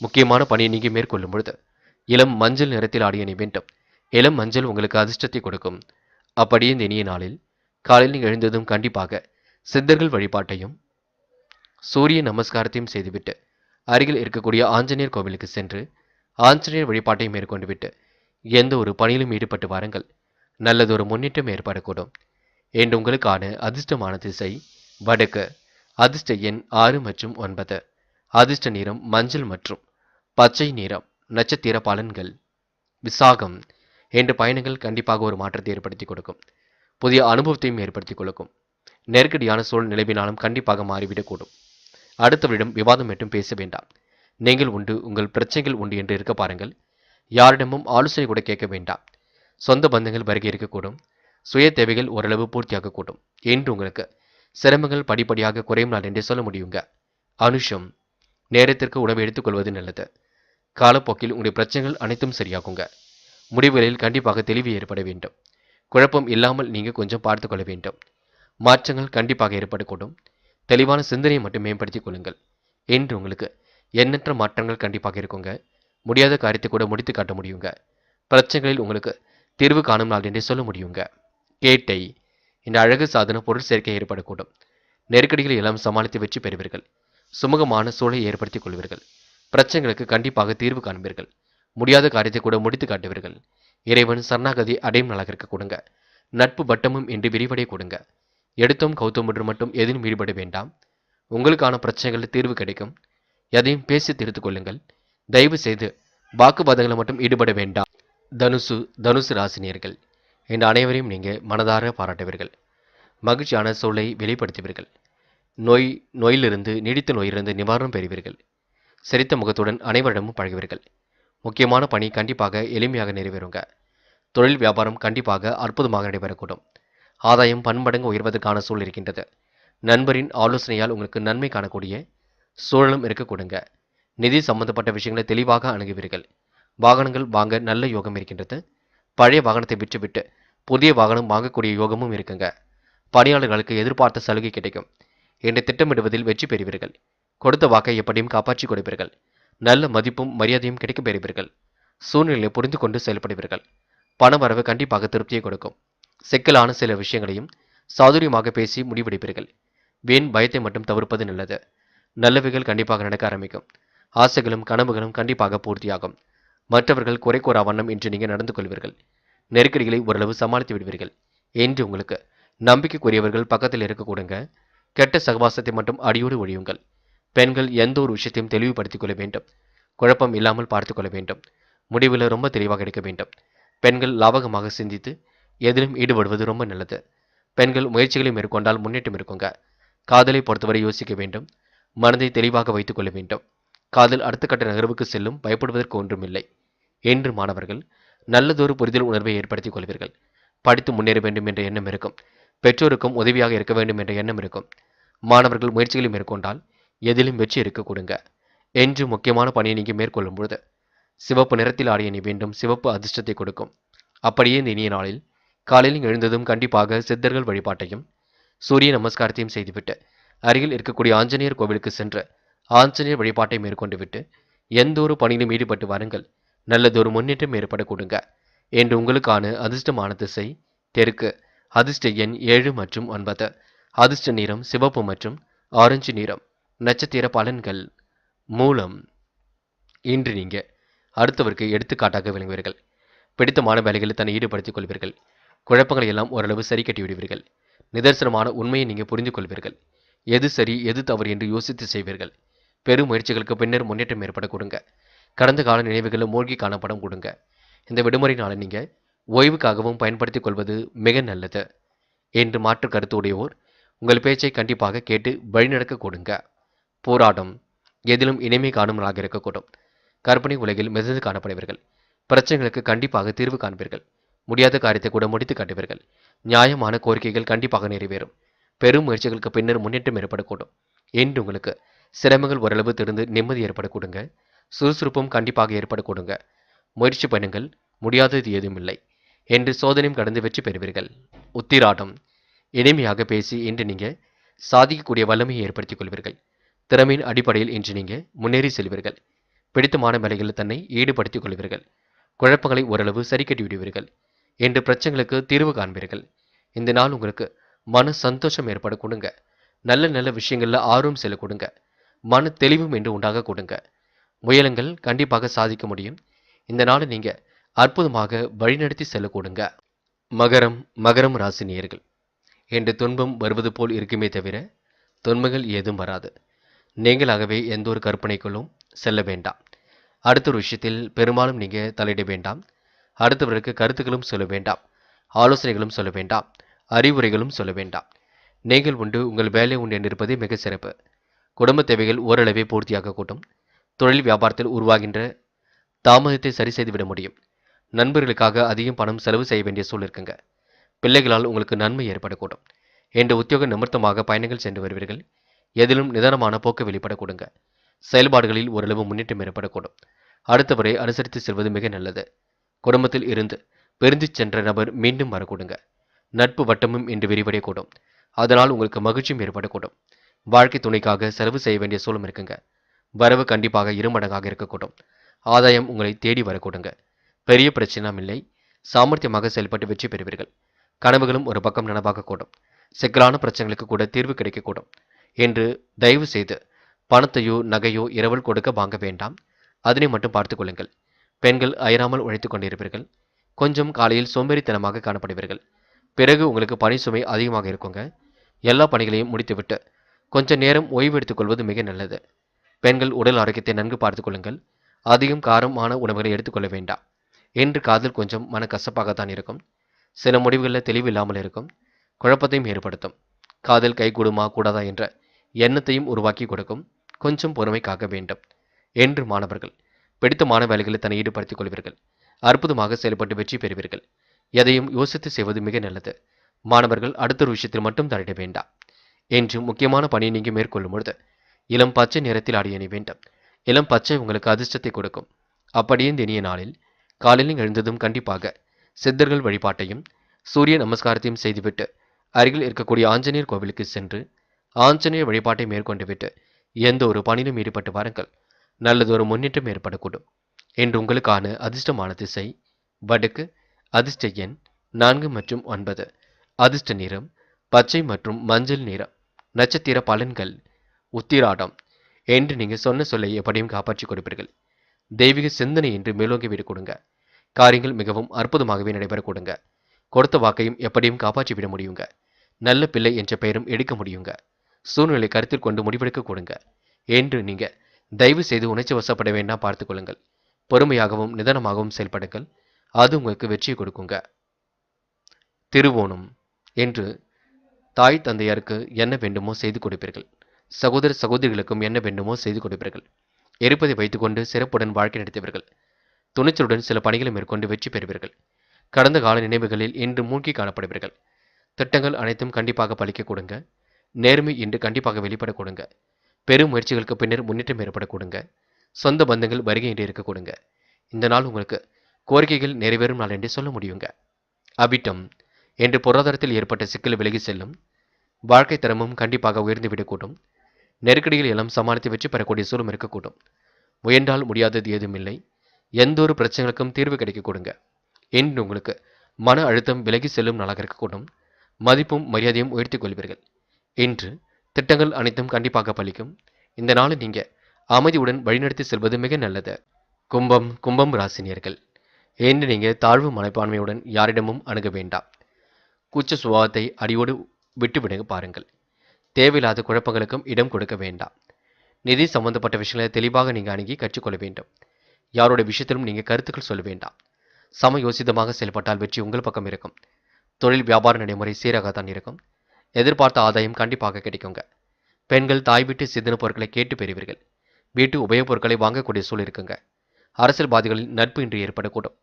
முக்கியமான பணியை நீங்கள் மேற்கொள்ளும் பொழுது இளம் மஞ்சள் நிறத்தில் ஆடிய அணி வேண்டும். இளம் மஞ்சள் உங்களுக்கு அதிர்ஷ்டத்தை கொடுக்கும். அப்படியே இந்த இனிய நாளில் காலையில் நீங்கள் எழுந்ததும் கண்டிப்பாக சித்தர்கள் வழிபாட்டையும் சூரிய நமஸ்காரத்தையும் செய்துவிட்டு அருகில் இருக்கக்கூடிய ஆஞ்சநேயர் கோவிலுக்கு சென்று ஆஞ்சநேயர் வழிபாட்டை மேற்கொண்டு விட்டு எந்த ஒரு பணியிலும் ஈடுபட்டு வாருங்கள். நல்லதொரு முன்னேற்றம் ஏற்படக்கூடும். என்று உங்களுக்கான அதிர்ஷ்டமான திசை வடக்கு. அதிர்ஷ்ட எண் 6 மற்றும் 9. அதிர்ஷ்ட நிறம் மஞ்சள் மற்றும் பச்சை நிறம். நட்சத்திர பலன்கள். விசாகம். என்ற பயணங்கள் கண்டிப்பாக ஒரு மாற்றத்தை ஏற்படுத்தி கொடுக்கும். புதிய அனுபவத்தையும் ஏற்படுத்தி கொடுக்கும். நெருக்கடியான சூழல் நிலவினாலும் கண்டிப்பாக மாறிவிடக்கூடும். அடுத்தவரிடம் விவாதம் மட்டும் பேச வேண்டாம். நீங்கள் உண்டு, உங்கள் பிரச்சனைகள் உண்டு என்று இருக்க பாருங்கள். யாரிடமும் ஆலோசனை கூட கேட்க வேண்டாம். சொந்த பந்தங்கள் வருகை இருக்கக்கூடும். சுய தேவைகள் ஓரளவு பூர்த்தியாகக்கூடும். என்று உங்களுக்கு சிரமங்கள் படிப்படியாக குறையும் நாள் என்றே சொல்ல முடியுங்க. அனுஷம். நேரத்திற்கு உணவு எடுத்துக்கொள்வது நல்லது. காலப்போக்கில் உங்களுடைய பிரச்சனைகள் அனைத்தும் சரியாகுங்க. முடிவுகளில் கண்டிப்பாக தெளிவு ஏற்பட வேண்டும். குழப்பம் இல்லாமல் நீங்கள் கொஞ்சம் பார்த்து கொள்ள வேண்டும். மாற்றங்கள் கண்டிப்பாக ஏற்படக்கூடும். தெளிவான சிந்தனையை மட்டும் மேம்படுத்திக் கொள்ளுங்கள். என்று உங்களுக்கு எண்ணற்ற மாற்றங்கள் கண்டிப்பாக இருக்குங்க. முடியாத காரியத்தை கூட முடித்து காட்ட முடியுங்க. பிரச்சனைகளில் உங்களுக்கு தீர்வு காணும் நாள் என்றே சொல்ல முடியுங்க. கேட்டை. இந்த அழகு சாதன பொருள் சேர்க்கை ஏற்படக்கூடும். நெருக்கடிகளை எல்லாம் சமாளித்து வெற்றி பெறுவீர்கள். சுமூகமான சூழலை ஏற்படுத்திக் கொள்வீர்கள். பிரச்சனைகளுக்கு கண்டிப்பாக தீர்வு காண்பீர்கள். முடியாத காரியத்தை கூட முடித்து காட்டுவீர்கள். இறைவன் சரணாகதி அடையும் நாளாக இருக்க கொடுங்க. நட்பு வட்டமும் இன்று விரிவடைய கொடுங்க. எடுத்தோம் கௌத்தம் என்று மட்டும் எதிலும் ஈடுபட வேண்டாம். உங்களுக்கான பிரச்சனைகளில் தீர்வு கிடைக்கும். எதையும் பேசி தீர்த்து கொள்ளுங்கள். தயவு செய்து வாக்குவாதங்களை மட்டும் ஈடுபட வேண்டாம். தனுசு ராசினியர்கள் என்ற அனைவரையும் நீங்கள் மனதார பாராட்டுவீர்கள். மகிழ்ச்சியான சூழலை வெளிப்படுத்துவீர்கள். நோயிலிருந்து நீடித்த நோயிலிருந்து நிவாரணம் பெறுவீர்கள். சிரித்த முகத்துடன் அனைவரிடமும் பழகுவீர்கள். முக்கியமான பணி கண்டிப்பாக எளிமையாக நிறைவேறுங்க. தொழில் வியாபாரம் கண்டிப்பாக அற்புதமாக நடைபெறக்கூடும். ஆதாயம் பன்மடங்கு உயர்வதற்கான சூழல் இருக்கின்றது. நண்பரின் ஆலோசனையால் உங்களுக்கு நன்மை காணக்கூடிய சூழலும் இருக்க கொடுங்க. நிதி சம்பந்தப்பட்ட விஷயங்களை தெளிவாக அணுகுவீர்கள். வாகனங்கள் வாங்க நல்ல யோகம் இருக்கின்றது. பழைய வாகனத்தை விற்றுவிட்டு புதிய வாகனம் வாங்கக்கூடிய யோகமும் இருக்குங்க. பணியாளர்களுக்கு எதிர்பார்த்த சலுகை கிடைக்கும். என்று திட்டமிடுவதில் வெற்றி பெறுவீர்கள். கொடுத்த வாக்கை எப்படியும் காப்பாற்றி கொடுப்பீர்கள். நல்ல மதிப்பும் மரியாதையும் கிடைக்கப் பெறுவீர்கள். சூழ்நிலையை புரிந்து கொண்டு செயல்படுவீர்கள். பண வரவு கண்டிப்பாக திருப்தியை கொடுக்கும். சிக்கலான சில விஷயங்களையும் சாதுரியமாக பேசி முடிவெடுப்பீர்கள். வீண் பயத்தை மட்டும் தவிர்ப்பது நல்லது. நல்லவைகள் கண்டிப்பாக நடக்க ஆரம்பிக்கும். ஆசைகளும் கனவுகளும் கண்டிப்பாக பூர்த்தியாகும். மற்றவர்கள் குறை கூறா வண்ணம் இன்று நீங்கள் நடந்து கொள்வீர்கள். நெருக்கடிகளை ஓரளவு சமாளித்து விடுவீர்கள். என்று உங்களுக்கு நம்பிக்கைக்குரியவர்கள் பக்கத்தில் இருக்க கொடுங்க. கெட்ட சகவாசத்தை மட்டும் அடியோடு ஒழியுங்கள். பெண்கள் எந்த ஒரு விஷயத்தையும் தெளிவுபடுத்திக் கொள்ள வேண்டும். குழப்பம் இல்லாமல் பார்த்து கொள்ள வேண்டும். முடிவில் ரொம்ப தெளிவாக எடுக்க வேண்டும். பெண்கள் லாபகமாக சிந்தித்து எதிலும் ஈடுபடுவது ரொம்ப நல்லது. பெண்கள் முயற்சிகளை மேற்கொண்டால் முன்னேற்றம் இருக்குங்க. காதலை பொறுத்தவரை யோசிக்க வேண்டும். மனதை தெளிவாக வைத்துக் கொள்ள வேண்டும். காதல் அடுத்த கட்ட நகர்வுக்கு செல்லும், பயப்படுவதற்கு ஒன்றுமில்லை. என்று மாணவர்கள் நல்லதொரு புரிதல் உணர்வை ஏற்படுத்திக் கொள்வீர்கள். படித்து முன்னேற வேண்டும் என்ற எண்ணம் இருக்கும். பெற்றோருக்கும் உதவியாக இருக்க வேண்டும் என்ற எண்ணம் இருக்கும். மாணவர்கள் முயற்சிகளை மேற்கொண்டால் எதிலும் வெற்றி இருக்க கொடுங்க. என்று முக்கியமான பணியை நீங்கள் மேற்கொள்ளும் பொழுது சிவப்பு நிறத்தில் ஆடிய அணி வேண்டும். சிவப்பு அதிர்ஷ்டத்தை கொடுக்கும். அப்படியே இந்த இனிய நாளில் காலையில் எழுந்ததும் கண்டிப்பாக சித்தர்கள் வழிபாட்டையும் சூரிய நமஸ்காரத்தையும் செய்துவிட்டு அருகில் இருக்கக்கூடிய ஆஞ்சநேயர் கோவிலுக்கு சென்று ஆஞ்சநேயர் வழிபாட்டை மேற்கொண்டு விட்டு எந்த ஒரு பணியிலும் ஈடுபட்டு வாருங்கள். நல்லதொரு முன்னேற்றம் ஏற்பட கொடுங்க என்று உங்களுக்கான அதிர்ஷ்டமான திசை தெற்கு. அதிர்ஷ்ட எண் 7 மற்றும் 9. அதிர்ஷ்ட நிறம் சிவப்பு மற்றும் ஆரஞ்சு நிறம். நட்சத்திர பலன்கள் மூலம். இன்று நீங்க அடுத்தவருக்கு எடுத்துக்காட்டாக விளங்குவீர்கள். பிடித்தமான வேலைகளில் தன்னை ஈடுபடுத்திக் கொள்வீர்கள். குழப்பங்களை எல்லாம் ஓரளவு சரி கட்டி விடுவீர்கள். நிதர்சனமான உண்மையை நீங்க புரிந்து கொள்வீர்கள். எது சரி எது தவறு என்று யோசித்து செய்வீர்கள். பெரும் முயற்சிகளுக்கு பின்னர் முன்னேற்றம் ஏற்பட கொடுங்க. கடந்த கால நினைவுகளை மூழ்கி காணப்படம் கொடுங்க. இந்த விடுமுறை நாளை நீங்க ஓய்வுக்காகவும் பயன்படுத்திக் கொள்வது மிக நல்லது என்று மாற்று கருத்து உடையோர் உங்கள் பேச்சை கண்டிப்பாக கேட்டு வழிநடக்க கொடுங்க. போராட்டம் எதிலும் இனிமை காணும்களாக இருக்கக்கூடும். கற்பனை உலகில் மிதந்து காணப்படுவீர்கள். பிரச்சனைகளுக்கு கண்டிப்பாக தீர்வு காண்பீர்கள். முடியாத காரியத்தை கூட முடித்து காட்டுவீர்கள். நியாயமான கோரிக்கைகள் கண்டிப்பாக நிறைவேறும். பெரும் முயற்சிகளுக்கு பின்னர் முன்னேற்றம் ஏற்படக்கூடும் என்று உங்களுக்கு சிரமங்கள் ஓரளவு திருந்து நிம்மதி ஏற்பட கொடுங்க. சுறுசுறுப்பும் கண்டிப்பாக ஏற்பட கொடுங்க. முயற்சி பண்ணுங்கள், முடியாதது ஏதுமில்லை என்று சோதனையும் கடந்து வெற்றி பெறுவீர்கள். உத்திராடம் இனிமையாக பேசி இன்று நீங்க சாதிக்கக்கூடிய வல்லமையை ஏற்படுத்திக் கொள்வீர்கள். திறமையின் அடிப்படையில் இன்று நீங்க முன்னேறி செல்வீர்கள். பிடித்தமான வேலைகளில் தன்னை ஈடுபடுத்திக் கொள்வீர்கள். குழப்பங்களை ஓரளவு சரி கட்டி விடுவீர்கள் என்று பிரச்சனைகளுக்கு தீர்வு காண்பீர்கள். இந்த நாள் உங்களுக்கு மன சந்தோஷம் ஏற்பட கொடுங்க. நல்ல நல்ல விஷயங்கள்ல ஆர்வம் செல்ல கொடுங்க. மன தெளிவும் என்று உண்டாக கொடுங்க. முயலுங்கள், கண்டிப்பாக சாதிக்க முடியும். இந்த நாளை நீங்க அற்புதமாக வழிநடத்தி செல்ல கொடுங்க. மகரம் ராசி நேயர்கள், என்று துன்பம் வருவது போல் இருக்குமே தவிர துன்பங்கள் ஏதும் வராது. நீங்களாகவே எந்த ஒரு கற்பனைக்குள்ளும் செல்ல வேண்டாம். அடுத்த ஒரு விஷயத்தில் பெரும்பாலும் நீங்க தலையிட வேண்டாம். அடுத்தவருக்கு கருத்துக்களும் சொல்ல வேண்டாம். ஆலோசனைகளும் சொல்ல வேண்டாம். அறிவுரைகளும் சொல்ல வேண்டாம். நீங்கள் உண்டு, உங்கள் வேலை உண்டு என்றிருப்பதே மிக சிறப்பு. குடும்ப தேவைகள் ஓரளவே பூர்த்தியாக கூட்டும். தொழில் வியாபாரத்தில் உருவாகின்ற தாமதத்தை சரி செய்துவிட முடியும். நண்பர்களுக்காக அதிகம் பணம் செலவு செய்ய வேண்டிய சூழல் இருக்குங்க. பிள்ளைகளால் உங்களுக்கு நன்மை ஏற்படக்கூடும். என்ற உத்தியோக நிமித்தமாக பயணங்கள் சென்று வருவீர்கள். எதிலும் நிதானமான போக்கு வெளிப்பட கொடுங்க. செயல்பாடுகளில் ஓரளவு முன்னேற்றம் ஏற்படக்கூடும். அடுத்தவரை அனுசரித்து செல்வது மிக நல்லது. குடும்பத்தில் இருந்து பிரிந்து சென்ற நபர் மீண்டும் வரக்கூடுங்க. நட்பு வட்டமும் இன்று விரிவடையக்கூடும். அதனால் உங்களுக்கு மகிழ்ச்சியும் ஏற்படக்கூடும். வாழ்க்கை துணைக்காக செலவு செய்ய வேண்டிய சூழலும் இருக்குங்க. வரவு கண்டிப்பாக இருமடங்காக இருக்கக்கூடும். ஆதாயம் உங்களை தேடி வரக்கூடுங்க. பெரிய பிரச்சனையும் இல்லை. சாமர்த்தியமாக செயல்பட்டு வெற்றி பெறுவீர்கள். கனவுகளும் ஒரு பக்கம் நனவாக கூடும். சிக்கலான பிரச்சனைகளுக்கு கூட தீர்வு கிடைக்கக்கூடும் என்று தயவு செய்து பணத்தையோ நகையோ இரவல் கொடுக்க வாங்க வேண்டாம். அதனை மட்டும் பார்த்துக் கொள்ளுங்கள். பெண்கள் அயராமல் உழைத்துக் கொண்டிருப்பீர்கள். கொஞ்சம் காலையில் சோம்பேறித்தனமாக காணப்படுவீர்கள். பிறகு உங்களுக்கு பணி சுமை அதிகமாக இருக்குங்க. எல்லா பணிகளையும் முடித்துவிட்டு கொஞ்ச நேரம் ஓய்வு எடுத்துக் கொள்வது மிக நல்லது. பெண்கள் உடல் ஆரோக்கியத்தை நன்கு பார்த்துக் கொள்ளுங்கள். அதிகம் காரமான உணவுகளை எடுத்துக்கொள்ள வேண்டாம். என்று காதல் கொஞ்சம் மனக்கசப்பாகத்தான் இருக்கும். சில முடிவுகளில் தெளிவு இல்லாமல் இருக்கும். குழப்பத்தையும் ஏற்படுத்தும். காதல் கைகூடுமா கூடாதா என்ற எண்ணத்தையும் உருவாக்கி கொடுக்கும். கொஞ்சம் பொறுமை காக்க வேண்டும் என்று மாணவர்கள் பிடித்தமான வேலைகளை தன்னை ஈடுபடுத்திக் கொள்வீர்கள். அற்புதமாக செயல்பட்டு வெற்றி பெறுவீர்கள். எதையும் யோசித்து செய்வது மிக நல்லது. மாணவர்கள் அடுத்த ஒரு விஷயத்தில் மட்டும் தலையிட வேண்டாம். என்று முக்கியமான பணியை நீங்க மேற்கொள்ளும் பொழுது இளம் பச்சை நிறத்தில் ஆடை அணி வேண்டும். இளம் பச்சை உங்களுக்கு அதிர்ஷ்டத்தை கொடுக்கும். அப்படியே இந்த இனிய நாளில் காலையில் எழுந்ததும் கண்டிப்பாக சித்தர்கள் வழிபாட்டையும் சூரிய நமஸ்காரத்தையும் செய்துவிட்டு அருகில் இருக்கக்கூடிய ஆஞ்சநேயர் கோவிலுக்கு சென்று ஆஞ்சநேயர் வழிபாட்டை மேற்கொண்டு விட்டு எந்த ஒரு பணியிலும் ஈடுபட்டு வாருங்கள். நல்லதொரு முன்னேற்றம் ஏற்படக்கூடும் என்று உங்களுக்கான அதிர்ஷ்டமான திசை வடக்கு. அதிர்ஷ்ட எண் 4 மற்றும் 9. அதிர்ஷ்ட நிறம் பச்சை மற்றும் மஞ்சள் நிறம். நட்சத்திர பலன்கள் உத்திராடம் என்று நீங்க சொன்ன சொல்லை எப்படியும் காப்பாற்றி கொடுப்பீர்கள். தெய்வீக சிந்தனை என்று மேலோங்கி விட கொடுங்க. காரியங்கள் மிகவும் அற்புதமாகவே நடைபெற கொடுங்க. கொடுத்த வாக்கையும் எப்படியும் காப்பாற்றி விட முடியுங்க. நல்ல பிள்ளை என்ற பெயரும் எடுக்க முடியுங்க. சூழ்நிலை கருத்தில் கொண்டு முடிவெடுக்க கொடுங்க என்று நீங்க தயவு செய்து உணர்ச்சி வசப்பட வேண்டாம். பார்த்துக் கொள்ளுங்கள். பொறுமையாகவும் நிதானமாகவும் செயல்படுங்கள். அது உங்களுக்கு வெற்றியை கொடுக்குங்க. திருவோணம் என்று தாய் தந்தையாருக்கு என்ன வேண்டுமோ செய்து கொடுப்பீர்கள். சகோதர சகோதரிகளுக்கும் என்ன வேண்டுமோ செய்து கொடுப்பீர்கள். இருப்பதை வைத்துக்கொண்டு சிறப்புடன் வாழ்க்கை நடத்துவீர்கள். துணிச்சலுடன் சில பணிகளை மேற்கொண்டு வெற்றி பெறுவீர்கள். கடந்த கால நினைவுகளில் இன்று மூழ்கி காணப்படுவீர்கள். திட்டங்கள் அனைத்தும் கண்டிப்பாக பலிக்க கொடுங்க. நேர்மை இன்று கண்டிப்பாக வெளிப்பட கொடுங்க. பெரும் முயற்சிகளுக்கு பின்னர் முன்னேற்றம் ஏற்பட கொடுங்க. சொந்த பந்தங்கள் வருகை என்று இருக்க கொடுங்க. இந்த நாள் உங்களுக்கு கோரிக்கைகள் நிறைவேறும் நாள் என்றே சொல்ல முடியுங்க. அபிட்டம் என்று பொருளாதாரத்தில் ஏற்பட்ட சிக்கல் விலகி செல்லும். வாழ்க்கை தரமும் கண்டிப்பாக உயர்ந்துவிடக்கூடும். நெருக்கடிகள் எல்லாம் சமாளித்து வெற்றி பெறக்கூடிய சூழலும் இருக்கக்கூடும். முயன்றால் முடியாதது ஏதும் இல்லை. எந்த ஒரு பிரச்சனைகளுக்கும் தீர்வு கிடைக்க கொடுங்க. என்று உங்களுக்கு மன அழுத்தம் விலகி செல்லும் நாளாக இருக்கக்கூடும். மதிப்பும் மரியாதையும் உயர்த்திக் கொள்வீர்கள். இன்று திட்டங்கள் அனைத்தும் கண்டிப்பாக பலிக்கும். இந்த நாளை நீங்க அமைதியுடன் வழிநடத்தி செல்வது மிக நல்லது. கும்பம் ராசினியர்கள், இன்று நீங்க தாழ்வு மனப்பான்மையுடன் யாரிடமும் அணுக வேண்டாம். கூச்ச சுபாவத்தை அடியோடு விட்டுவிடுங்க பாருங்கள். தேவையில்லாத குழப்பங்களுக்கும் இடம் கொடுக்க வேண்டாம். நிதி சம்பந்தப்பட்ட விஷயங்களை தெளிவாக நீங்க அணுகி கற்றுக்கொள்ள வேண்டும். யாருடைய விஷயத்திலும் நீங்க கருத்துக்கள் சொல்ல வேண்டாம். சமயோசிதமாக செயல்பட்டால் வெற்றி உங்கள் பக்கம் இருக்கும். தொழில் வியாபார நடைமுறை சீராகத்தான் இருக்கும். எதிர்பார்த்த ஆதாயம் கண்டிப்பாக கிடைக்குங்க. பெண்கள் தாய் வீட்டு சிந்தன பொருட்களை கேட்டு பெறுவீர்கள். வீட்டு உபயோகப் பொருட்களை வாங்கக்கூடிய சூழல் இருக்குங்க. அரசியல்வாதிகளின் நட்பு இன்று ஏற்படக்கூடும்.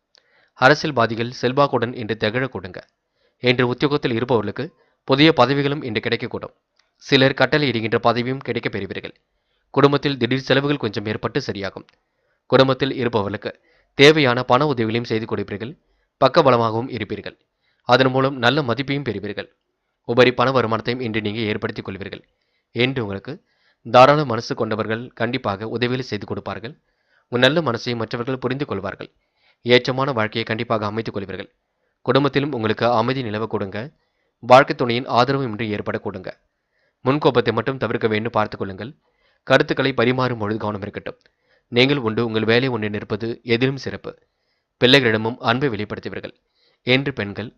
அரசியல்வாதிகள் செல்வாக்குடன் இன்று திகழக்கூடுங்க. இன்று உத்தியோகத்தில் இருப்பவர்களுக்கு புதிய பதவிகளும் இன்று கிடைக்கக்கூடும். சிலர் கட்டளை இடுகின்ற பதவியும் கிடைக்கப் பெறுவீர்கள். குடும்பத்தில் திடீர் செலவுகள் கொஞ்சம் ஏற்பட்டு சரியாகும். குடும்பத்தில் இருப்பவர்களுக்கு தேவையான பண உதவிகளையும் செய்து கொடுப்பீர்கள். பக்கபலமாகவும் இருப்பீர்கள். அதன் மூலம் நல்ல மதிப்பையும் பெறுவீர்கள். உபரி பண வருமானத்தையும் இன்று நீங்கள் ஏற்படுத்திக் கொள்வீர்கள். என்று உங்களுக்கு தாராள மனசு கொண்டவர்கள் கண்டிப்பாக உதவிகளை செய்து கொடுப்பார்கள். உன் நல்ல மனசை மற்றவர்கள் புரிந்து கொள்வார்கள். ஏற்றமான வாழ்க்கையை கண்டிப்பாக அமைத்துக் கொள்வீர்கள். குடும்பத்திலும் உங்களுக்கு அமைதி நிலவ கொடுங்க. வாழ்க்கை துணையின் ஆதரவு இன்றி ஏற்பட கொடுங்க. முன்கோபத்தை மட்டும் தவிர்க்க வேண்டும் பார்த்துக் கொள்ளுங்கள். கருத்துக்களை பரிமாறும் பொழுது கவனம் இருக்கட்டும். நீங்கள் உண்டு உங்கள் வேலை ஒன்று நிற்பது எதிலும் சிறப்பு. பிள்ளைகளிடமும் அன்பை வெளிப்படுத்துவீர்கள். என்று பெண்கள்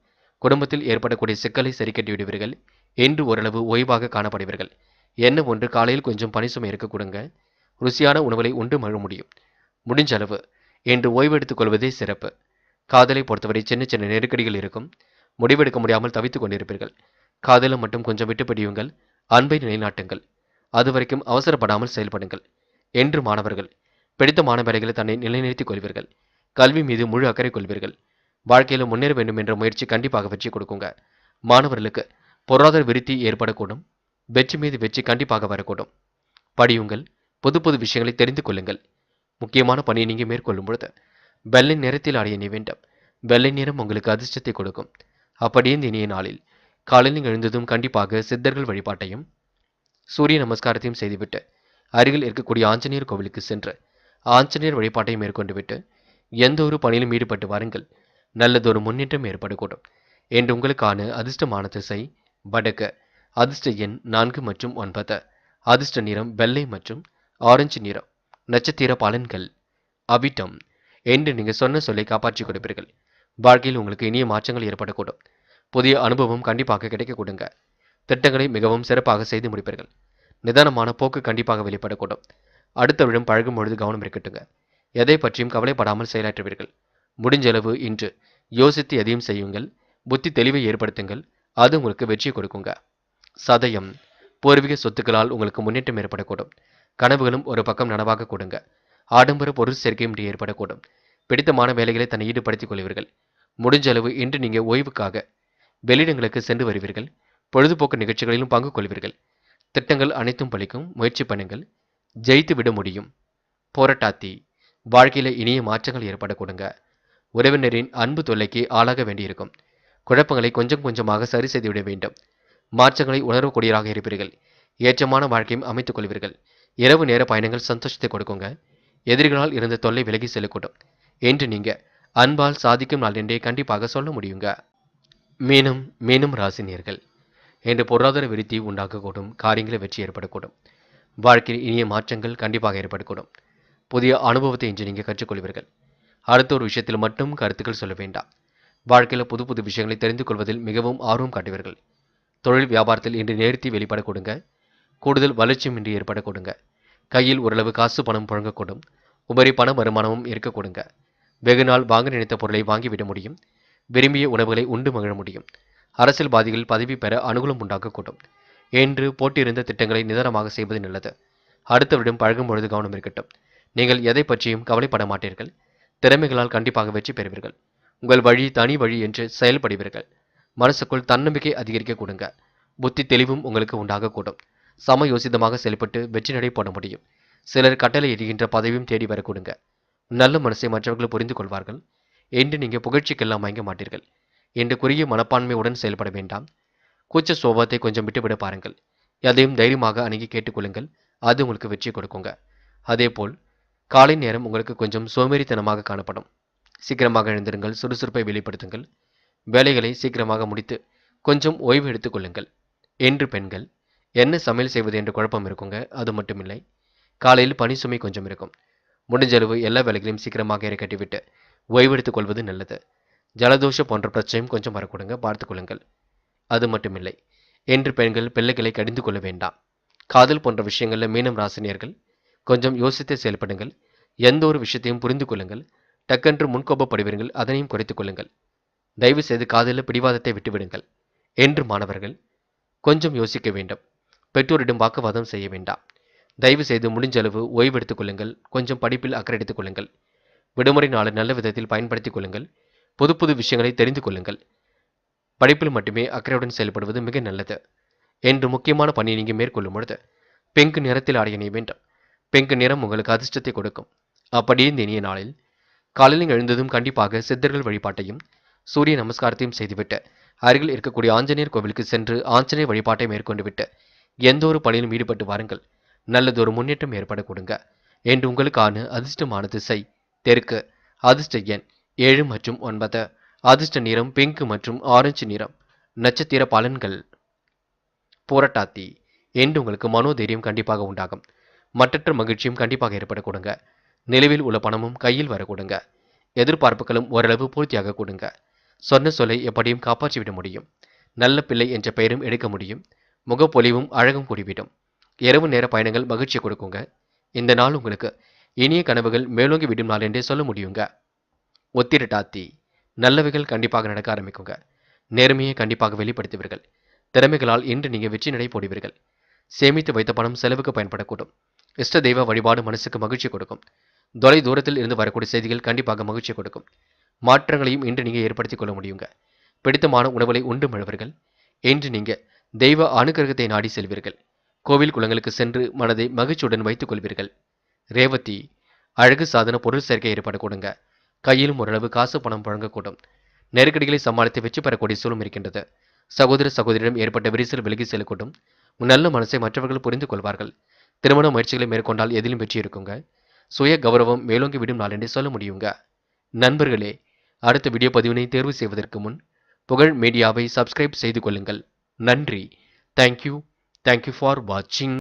குடும்பத்தில் ஏற்படக்கூடிய சிக்கலை சரி கட்டி விடுவீர்கள். என்று ஓரளவு ஓய்வாக காணப்படுவீர்கள். என்ன ஒன்று காலையில் கொஞ்சம் பணி சுமை இருக்க கொடுங்க. ருசியான உணவுகளை உண்டு மழ முடியும். முடிஞ்ச அளவு என்று ஓய்வெடுத்துக் கொள்வதே சிறப்பு. காதலை பொறுத்தவரை சின்ன சின்ன நெருக்கடிகள் இருக்கும். முடிவெடுக்க முடியாமல் தவித்துக் கொண்டிருப்பீர்கள். காதலை மட்டும் கொஞ்சம் விட்டு பிடியுங்கள். அன்பை நிலைநாட்டுங்கள். அதுவரைக்கும் அவசரப்படாமல் செயல்படுங்கள். என்று மாணவர்கள் பிடித்தமான வேலைகளை தன்னை நிலைநிறுத்திக் கொள்வீர்கள். கல்வி மீது முழு அக்கறை கொள்வீர்கள். வாழ்க்கையில் முன்னேற வேண்டும் என்ற முயற்சி கண்டிப்பாக வெற்றி கொடுக்குங்க. மாணவர்களுக்கு பொருளாதார விருத்தி ஏற்படக்கூடும். வெற்றி மீது வெற்றி கண்டிப்பாக வரக்கூடும். படியுங்கள். புது புது விஷயங்களை தெரிந்து கொள்ளுங்கள். முக்கியமான பணியை நீங்கள் மேற்கொள்ளும் பொழுது வெள்ளை நிறத்தில் அடைய நீ வேண்டும். வெள்ளை நிறம் உங்களுக்கு அதிர்ஷ்டத்தை கொடுக்கும். அப்படியே இந்த இனிய நாளில் காலையில் எழுந்ததும் கண்டிப்பாக சித்தர்கள் வழிபாட்டையும் சூரிய நமஸ்காரத்தையும் செய்துவிட்டு அருகில் இருக்கக்கூடிய ஆஞ்சநேயர் கோவிலுக்கு சென்று ஆஞ்சநேயர் வழிபாட்டை மேற்கொண்டு விட்டு எந்த ஒரு பணியிலும் ஈடுபட்டு வாருங்கள். நல்லதொரு முன்னேற்றம் ஏற்படக்கூடும். என்று உங்களுக்கான அதிர்ஷ்டமான திசை வடக்கு. அதிர்ஷ்ட எண் 4 மற்றும் 9. அதிர்ஷ்ட நிறம் வெள்ளை மற்றும் ஆரஞ்சு நிறம். நட்சத்திர பலன்கள். அவிட்டம் என்று நீங்கள் சொன்ன சொல்லை காப்பாற்றிக் கொடுப்பீர்கள். வாழ்க்கையில் உங்களுக்கு இனிய மாற்றங்கள் ஏற்படக்கூடும். புதிய அனுபவம் கண்டிப்பாக கிடைக்க கொடுங்க. திட்டங்களை மிகவும் சிறப்பாக செய்து முடிப்பீர்கள். நிதானமான போக்கு கண்டிப்பாக வெளிப்படக்கூடும். அடுத்தவரிடம் பழகும் பொழுது கவனம் இருக்கட்டுங்க. எதை பற்றியும் கவலைப்படாமல் செயலாற்றுவீர்கள். முடிஞ்சளவு இன்று யோசித்து எதையும் செய்யுங்கள். புத்தி தெளிவை ஏற்படுத்துங்கள். அது உங்களுக்கு வெற்றியை கொடுக்குங்க. சதயம் பூர்வீக சொத்துக்களால் உங்களுக்கு முன்னேற்றம் ஏற்படக்கூடும். கனவுகளும் ஒரு பக்கம் நனவாக கொடுங்க. ஆடம்பர பொருள் சேர்க்கையும் இன்று ஏற்படக்கூடும். பிடித்தமான வேலைகளை தன்னை ஈடுபடுத்திக் கொள்வீர்கள். முடிஞ்சளவு இன்று நீங்கள் ஓய்வுக்காக வெளியிடங்களுக்கு சென்று வருவீர்கள். பொழுதுபோக்கு நிகழ்ச்சிகளிலும் பங்கு கொள்வீர்கள். திட்டங்கள் அனைத்தும் பலிக்கும். முயற்சி பண்ணுங்கள். ஜெயித்து விட முடியும். போராட்டாத்தி வாழ்க்கையில இனிய மாற்றங்கள் ஏற்பட கொடுங்க. உறவினரின் அன்பு தொல்லைக்கு ஆளாக வேண்டியிருக்கும். குழப்பங்களை கொஞ்சம் கொஞ்சமாக சரி செய்துவிட வேண்டும். மாற்றங்களை உணரக்கூடியவராக இருப்பீர்கள். ஏற்றமான வாழ்க்கையும் அமைத்துக் கொள்வீர்கள். இரவு நேர பயணங்கள் சந்தோஷத்தை கொடுக்குங்க. எதிரிகளால் இருந்த தொல்லை விலகி செல்லக்கூடும். என்று நீங்க அன்பால் சாதிக்கும் நாள் என்றே கண்டிப்பாக சொல்ல முடியுங்க. மீனும் ராசினியர்கள், என்று பொருளாதார விருத்தி உண்டாக்கக்கூடும். காரியங்களில் வெற்றி ஏற்படக்கூடும். வாழ்க்கையில் இனிய மாற்றங்கள் கண்டிப்பாக ஏற்படக்கூடும். புதிய அனுபவத்தை இன்று நீங்கள் கற்றுக்கொள்வீர்கள். அடுத்த ஒரு விஷயத்தில் மட்டும் கருத்துக்கள் சொல்ல வேண்டாம். வாழ்க்கையில் புது புது விஷயங்களை தெரிந்து கொள்வதில் மிகவும் ஆர்வம் காட்டுவீர்கள். தொழில் வியாபாரத்தில் இன்று நேர்த்தி வெளிப்பட கொடுங்க. கூடுதல் வளர்ச்சியும் இன்று ஏற்பட கொடுங்க. கையில் ஓரளவு காசு பணம் புழங்கக்கூடும். உபரி பண வருமானமும் இருக்க கொடுங்க. வெகு நாள் வாங்க நினைத்த பொருளை வாங்கிவிட முடியும். விரும்பிய உணவுகளை உண்டு மகிழ முடியும். அரசியல்வாதிகள் பதவி பெற அனுகூலம் உண்டாக்கக்கூடும். என்று போட்டியிருந்த திட்டங்களை நிதானமாக செய்வது நல்லது. அடுத்தவரிடம் பழகும் பொழுது கவனம் இருக்கட்டும். நீங்கள் எதை பற்றியும் கவலைப்பட மாட்டீர்கள். திறமைகளால் கண்டிப்பாக வெற்றி பெறுவீர்கள். உங்கள் வழி தனி வழி என்று செயல்படுவீர்கள். மனசுக்குள் தன்னம்பிக்கை அதிகரிக்க கொடுங்க. புத்தி தெளிவும் உங்களுக்கு உண்டாகக்கூடும். சமயோசிதமாக செயல்பட்டு வெற்றி நடை போட முடியும். சிலர் கட்டளை இடுகின்ற பதவியும் தேடி வர கொடுங்க. நல்ல மனசை மற்றவர்கள் புரிந்து கொள்வார்கள். என்று நீங்கள் புகழ்ச்சிக்கெல்லாம் மயங்க மாட்டீர்கள். என்று குறுகிய மனப்பான்மையுடன் செயல்பட வேண்டாம். கூச்ச சுபாவத்தை கொஞ்சம் விட்டுவிட பாருங்கள். எதையும் தைரியமாக அணுகி கேட்டுக்கொள்ளுங்கள். அது உங்களுக்கு வெற்றி கொடுக்குங்க. அதேபோல் காலை நேரம் உங்களுக்கு கொஞ்சம் சோம்பேறித்தனமாக காணப்படும். சீக்கிரமாக எழுந்திருங்கள். சுறுசுறுப்பை வெளிப்படுத்துங்கள். வேலைகளை சீக்கிரமாக முடித்து கொஞ்சம் ஓய்வு எடுத்துக் கொள்ளுங்கள். என்று பெண்கள் என்ன சமையல் செய்வது என்று குழப்பம் இருக்குங்க. அது மட்டுமில்லை, காலையில் பணி சுமை கொஞ்சம் இருக்கும். முடிஞ்சளவு எல்லா வேலைகளையும் சீக்கிரமாக இறக்கட்டிவிட்டு ஓய்வெடுத்துக் கொள்வது நல்லது. ஜலதோஷம் போன்ற பிரச்சனையும் கொஞ்சம் வரக்கூடுங்க, பார்த்துக் கொள்ளுங்கள். அது மட்டுமில்லை, என்று பெண்கள் பிள்ளைகளை கடிந்து கொள்ள வேண்டாம். காதல் போன்ற விஷயங்களில் மீனம் ராசினியர்கள் கொஞ்சம் யோசித்து செயல்படுங்கள். எந்த ஒரு விஷயத்தையும் புரிந்து கொள்ளுங்கள். டக்கென்று முன்கோபப்படுவீர்கள், அதனையும் குறைத்துக் கொள்ளுங்கள். தயவு செய்து காதலில் பிடிவாதத்தை விட்டுவிடுங்கள். என்று மாணவர்கள் கொஞ்சம் யோசிக்க வேண்டும். பெற்றோரிடம் வாக்குவாதம் செய்ய வேண்டாம். தயவு செய்து முடிஞ்சளவு ஓய்வெடுத்துக் கொள்ளுங்கள். கொஞ்சம் படிப்பில் அக்கறை எடுத்துக் கொள்ளுங்கள். விடுமுறை நாளை நல்ல விதத்தில் பயன்படுத்திக் கொள்ளுங்கள். புது புது விஷயங்களை தெரிந்து கொள்ளுங்கள். படிப்பில் மட்டுமே அக்கறையுடன் செயல்படுவது மிக நல்லது. என்று முக்கியமான பணியை நீங்கள் மேற்கொள்ளும் பொழுது பிங்க் நிறத்தில் ஆடை அணிய வேண்டும். பிங்க் நிறம் உங்களுக்கு அதிர்ஷ்டத்தை கொடுக்கும். அப்படியே இந்த இனிய நாளில் காலையில் எழுந்ததும் கண்டிப்பாக சித்தர்கள் வழிபாட்டையும் சூரிய நமஸ்காரத்தையும் செய்துவிட்டு அருகில் இருக்கக்கூடிய ஆஞ்சநேயர் கோவிலுக்கு சென்று ஆஞ்சநேயர் வழிபாட்டை மேற்கொண்டு விட்டு எந்த ஒரு பணியிலும் ஈடுபட்டு வாருங்கள். நல்லதொரு முன்னேற்றம் ஏற்பட கொடுங்க. என்று உங்களுக்கான அதிர்ஷ்டமான திசை தெற்கு. அதிர்ஷ்ட எண் 7 மற்றும் 9. அதிர்ஷ்ட நிறம் பிங்க் மற்றும் ஆரஞ்சு நிறம். நட்சத்திர பலன்கள். போராட்டாத்தி. என்று உங்களுக்கு மனோதைரியம் கண்டிப்பாக உண்டாகும். மற்றற்ற மகிழ்ச்சியும் கண்டிப்பாக ஏற்பட கொடுங்க. நிலவில் உள்ள பணமும் கையில் வர கொடுங்க. எதிர்பார்ப்புகளும் ஓரளவு பூர்த்தியாக கொடுங்க. சொன்ன சொல்லை எப்படியும் காப்பாற்றிவிட முடியும். நல்ல பிள்ளை என்ற பெயரும் எடுக்க முடியும். முகப்பொலிவும் அழகும் கூடிவிடும். இரவு நேர பயணங்கள் மகிழ்ச்சி கொடுக்குங்க. இந்த நாள் உங்களுக்கு இனிய கனவுகள் மேலோங்கி விடும் நாள் என்றே சொல்ல முடியுங்க. ஒத்திரட்டாத்தி. நல்லவைகள் கண்டிப்பாக நடக்க ஆரம்பிக்குங்க. நேர்மையை கண்டிப்பாக வெளிப்படுத்துவீர்கள். திறமைகளால் இன்று நீங்கள் வெற்றி நடை போடுவீர்கள். சேமித்து வைத்த பணம் செலவுக்கு பயன்படக்கூடும். இஷ்ட தெய்வ வழிபாடு மனசுக்கு மகிழ்ச்சி கொடுக்கும். தொலை தூரத்தில் இருந்து வரக்கூடிய செய்திகள் கண்டிப்பாக மகிழ்ச்சி கொடுக்கும். மாற்றங்களையும் இன்று நீங்கள் ஏற்படுத்திக் கொள்ள முடியுங்க. பிடித்தமான உணவுகளை உண்டு மழுவர்கள். இன்று நீங்கள் தெய்வ அனுகிரகத்தை நாடி செல்வீர்கள். கோவில் குளங்களுக்கு சென்று மனதை மகிழ்ச்சியுடன் வைத்துக் கொள்வீர்கள். ரேவதி. அழகு சாதன பொருள் சேர்க்கை ஏற்படக்கூடுங்க. கையிலும் ஓரளவு காசு பணம் புழங்கக்கூடும். நெருக்கடிகளை சமாளித்து வெற்றி பெறக்கூடிய சூழலும் இருக்கின்றது. சகோதர சகோதரிடம் ஏற்பட்ட விரிசல் விலகி செல்லக்கூடும். நல்ல மனசை மற்றவர்கள் புரிந்து கொள்வார்கள். திருமண முயற்சிகளை மேற்கொண்டால் எதிலும் வெற்றி இருக்குங்க. சுய கௌரவம் மேலோங்கி விடும் நாள் என்றே சொல்ல முடியுங்க. நண்பர்களே, அடுத்த வீடியோ பதிவினை தேர்வு செய்வதற்கு முன் புகழ் மீடியாவை சப்ஸ்கிரைப் செய்து கொள்ளுங்கள். நன்றி. தேங்க்யூ ஃபார் வாட்சிங்.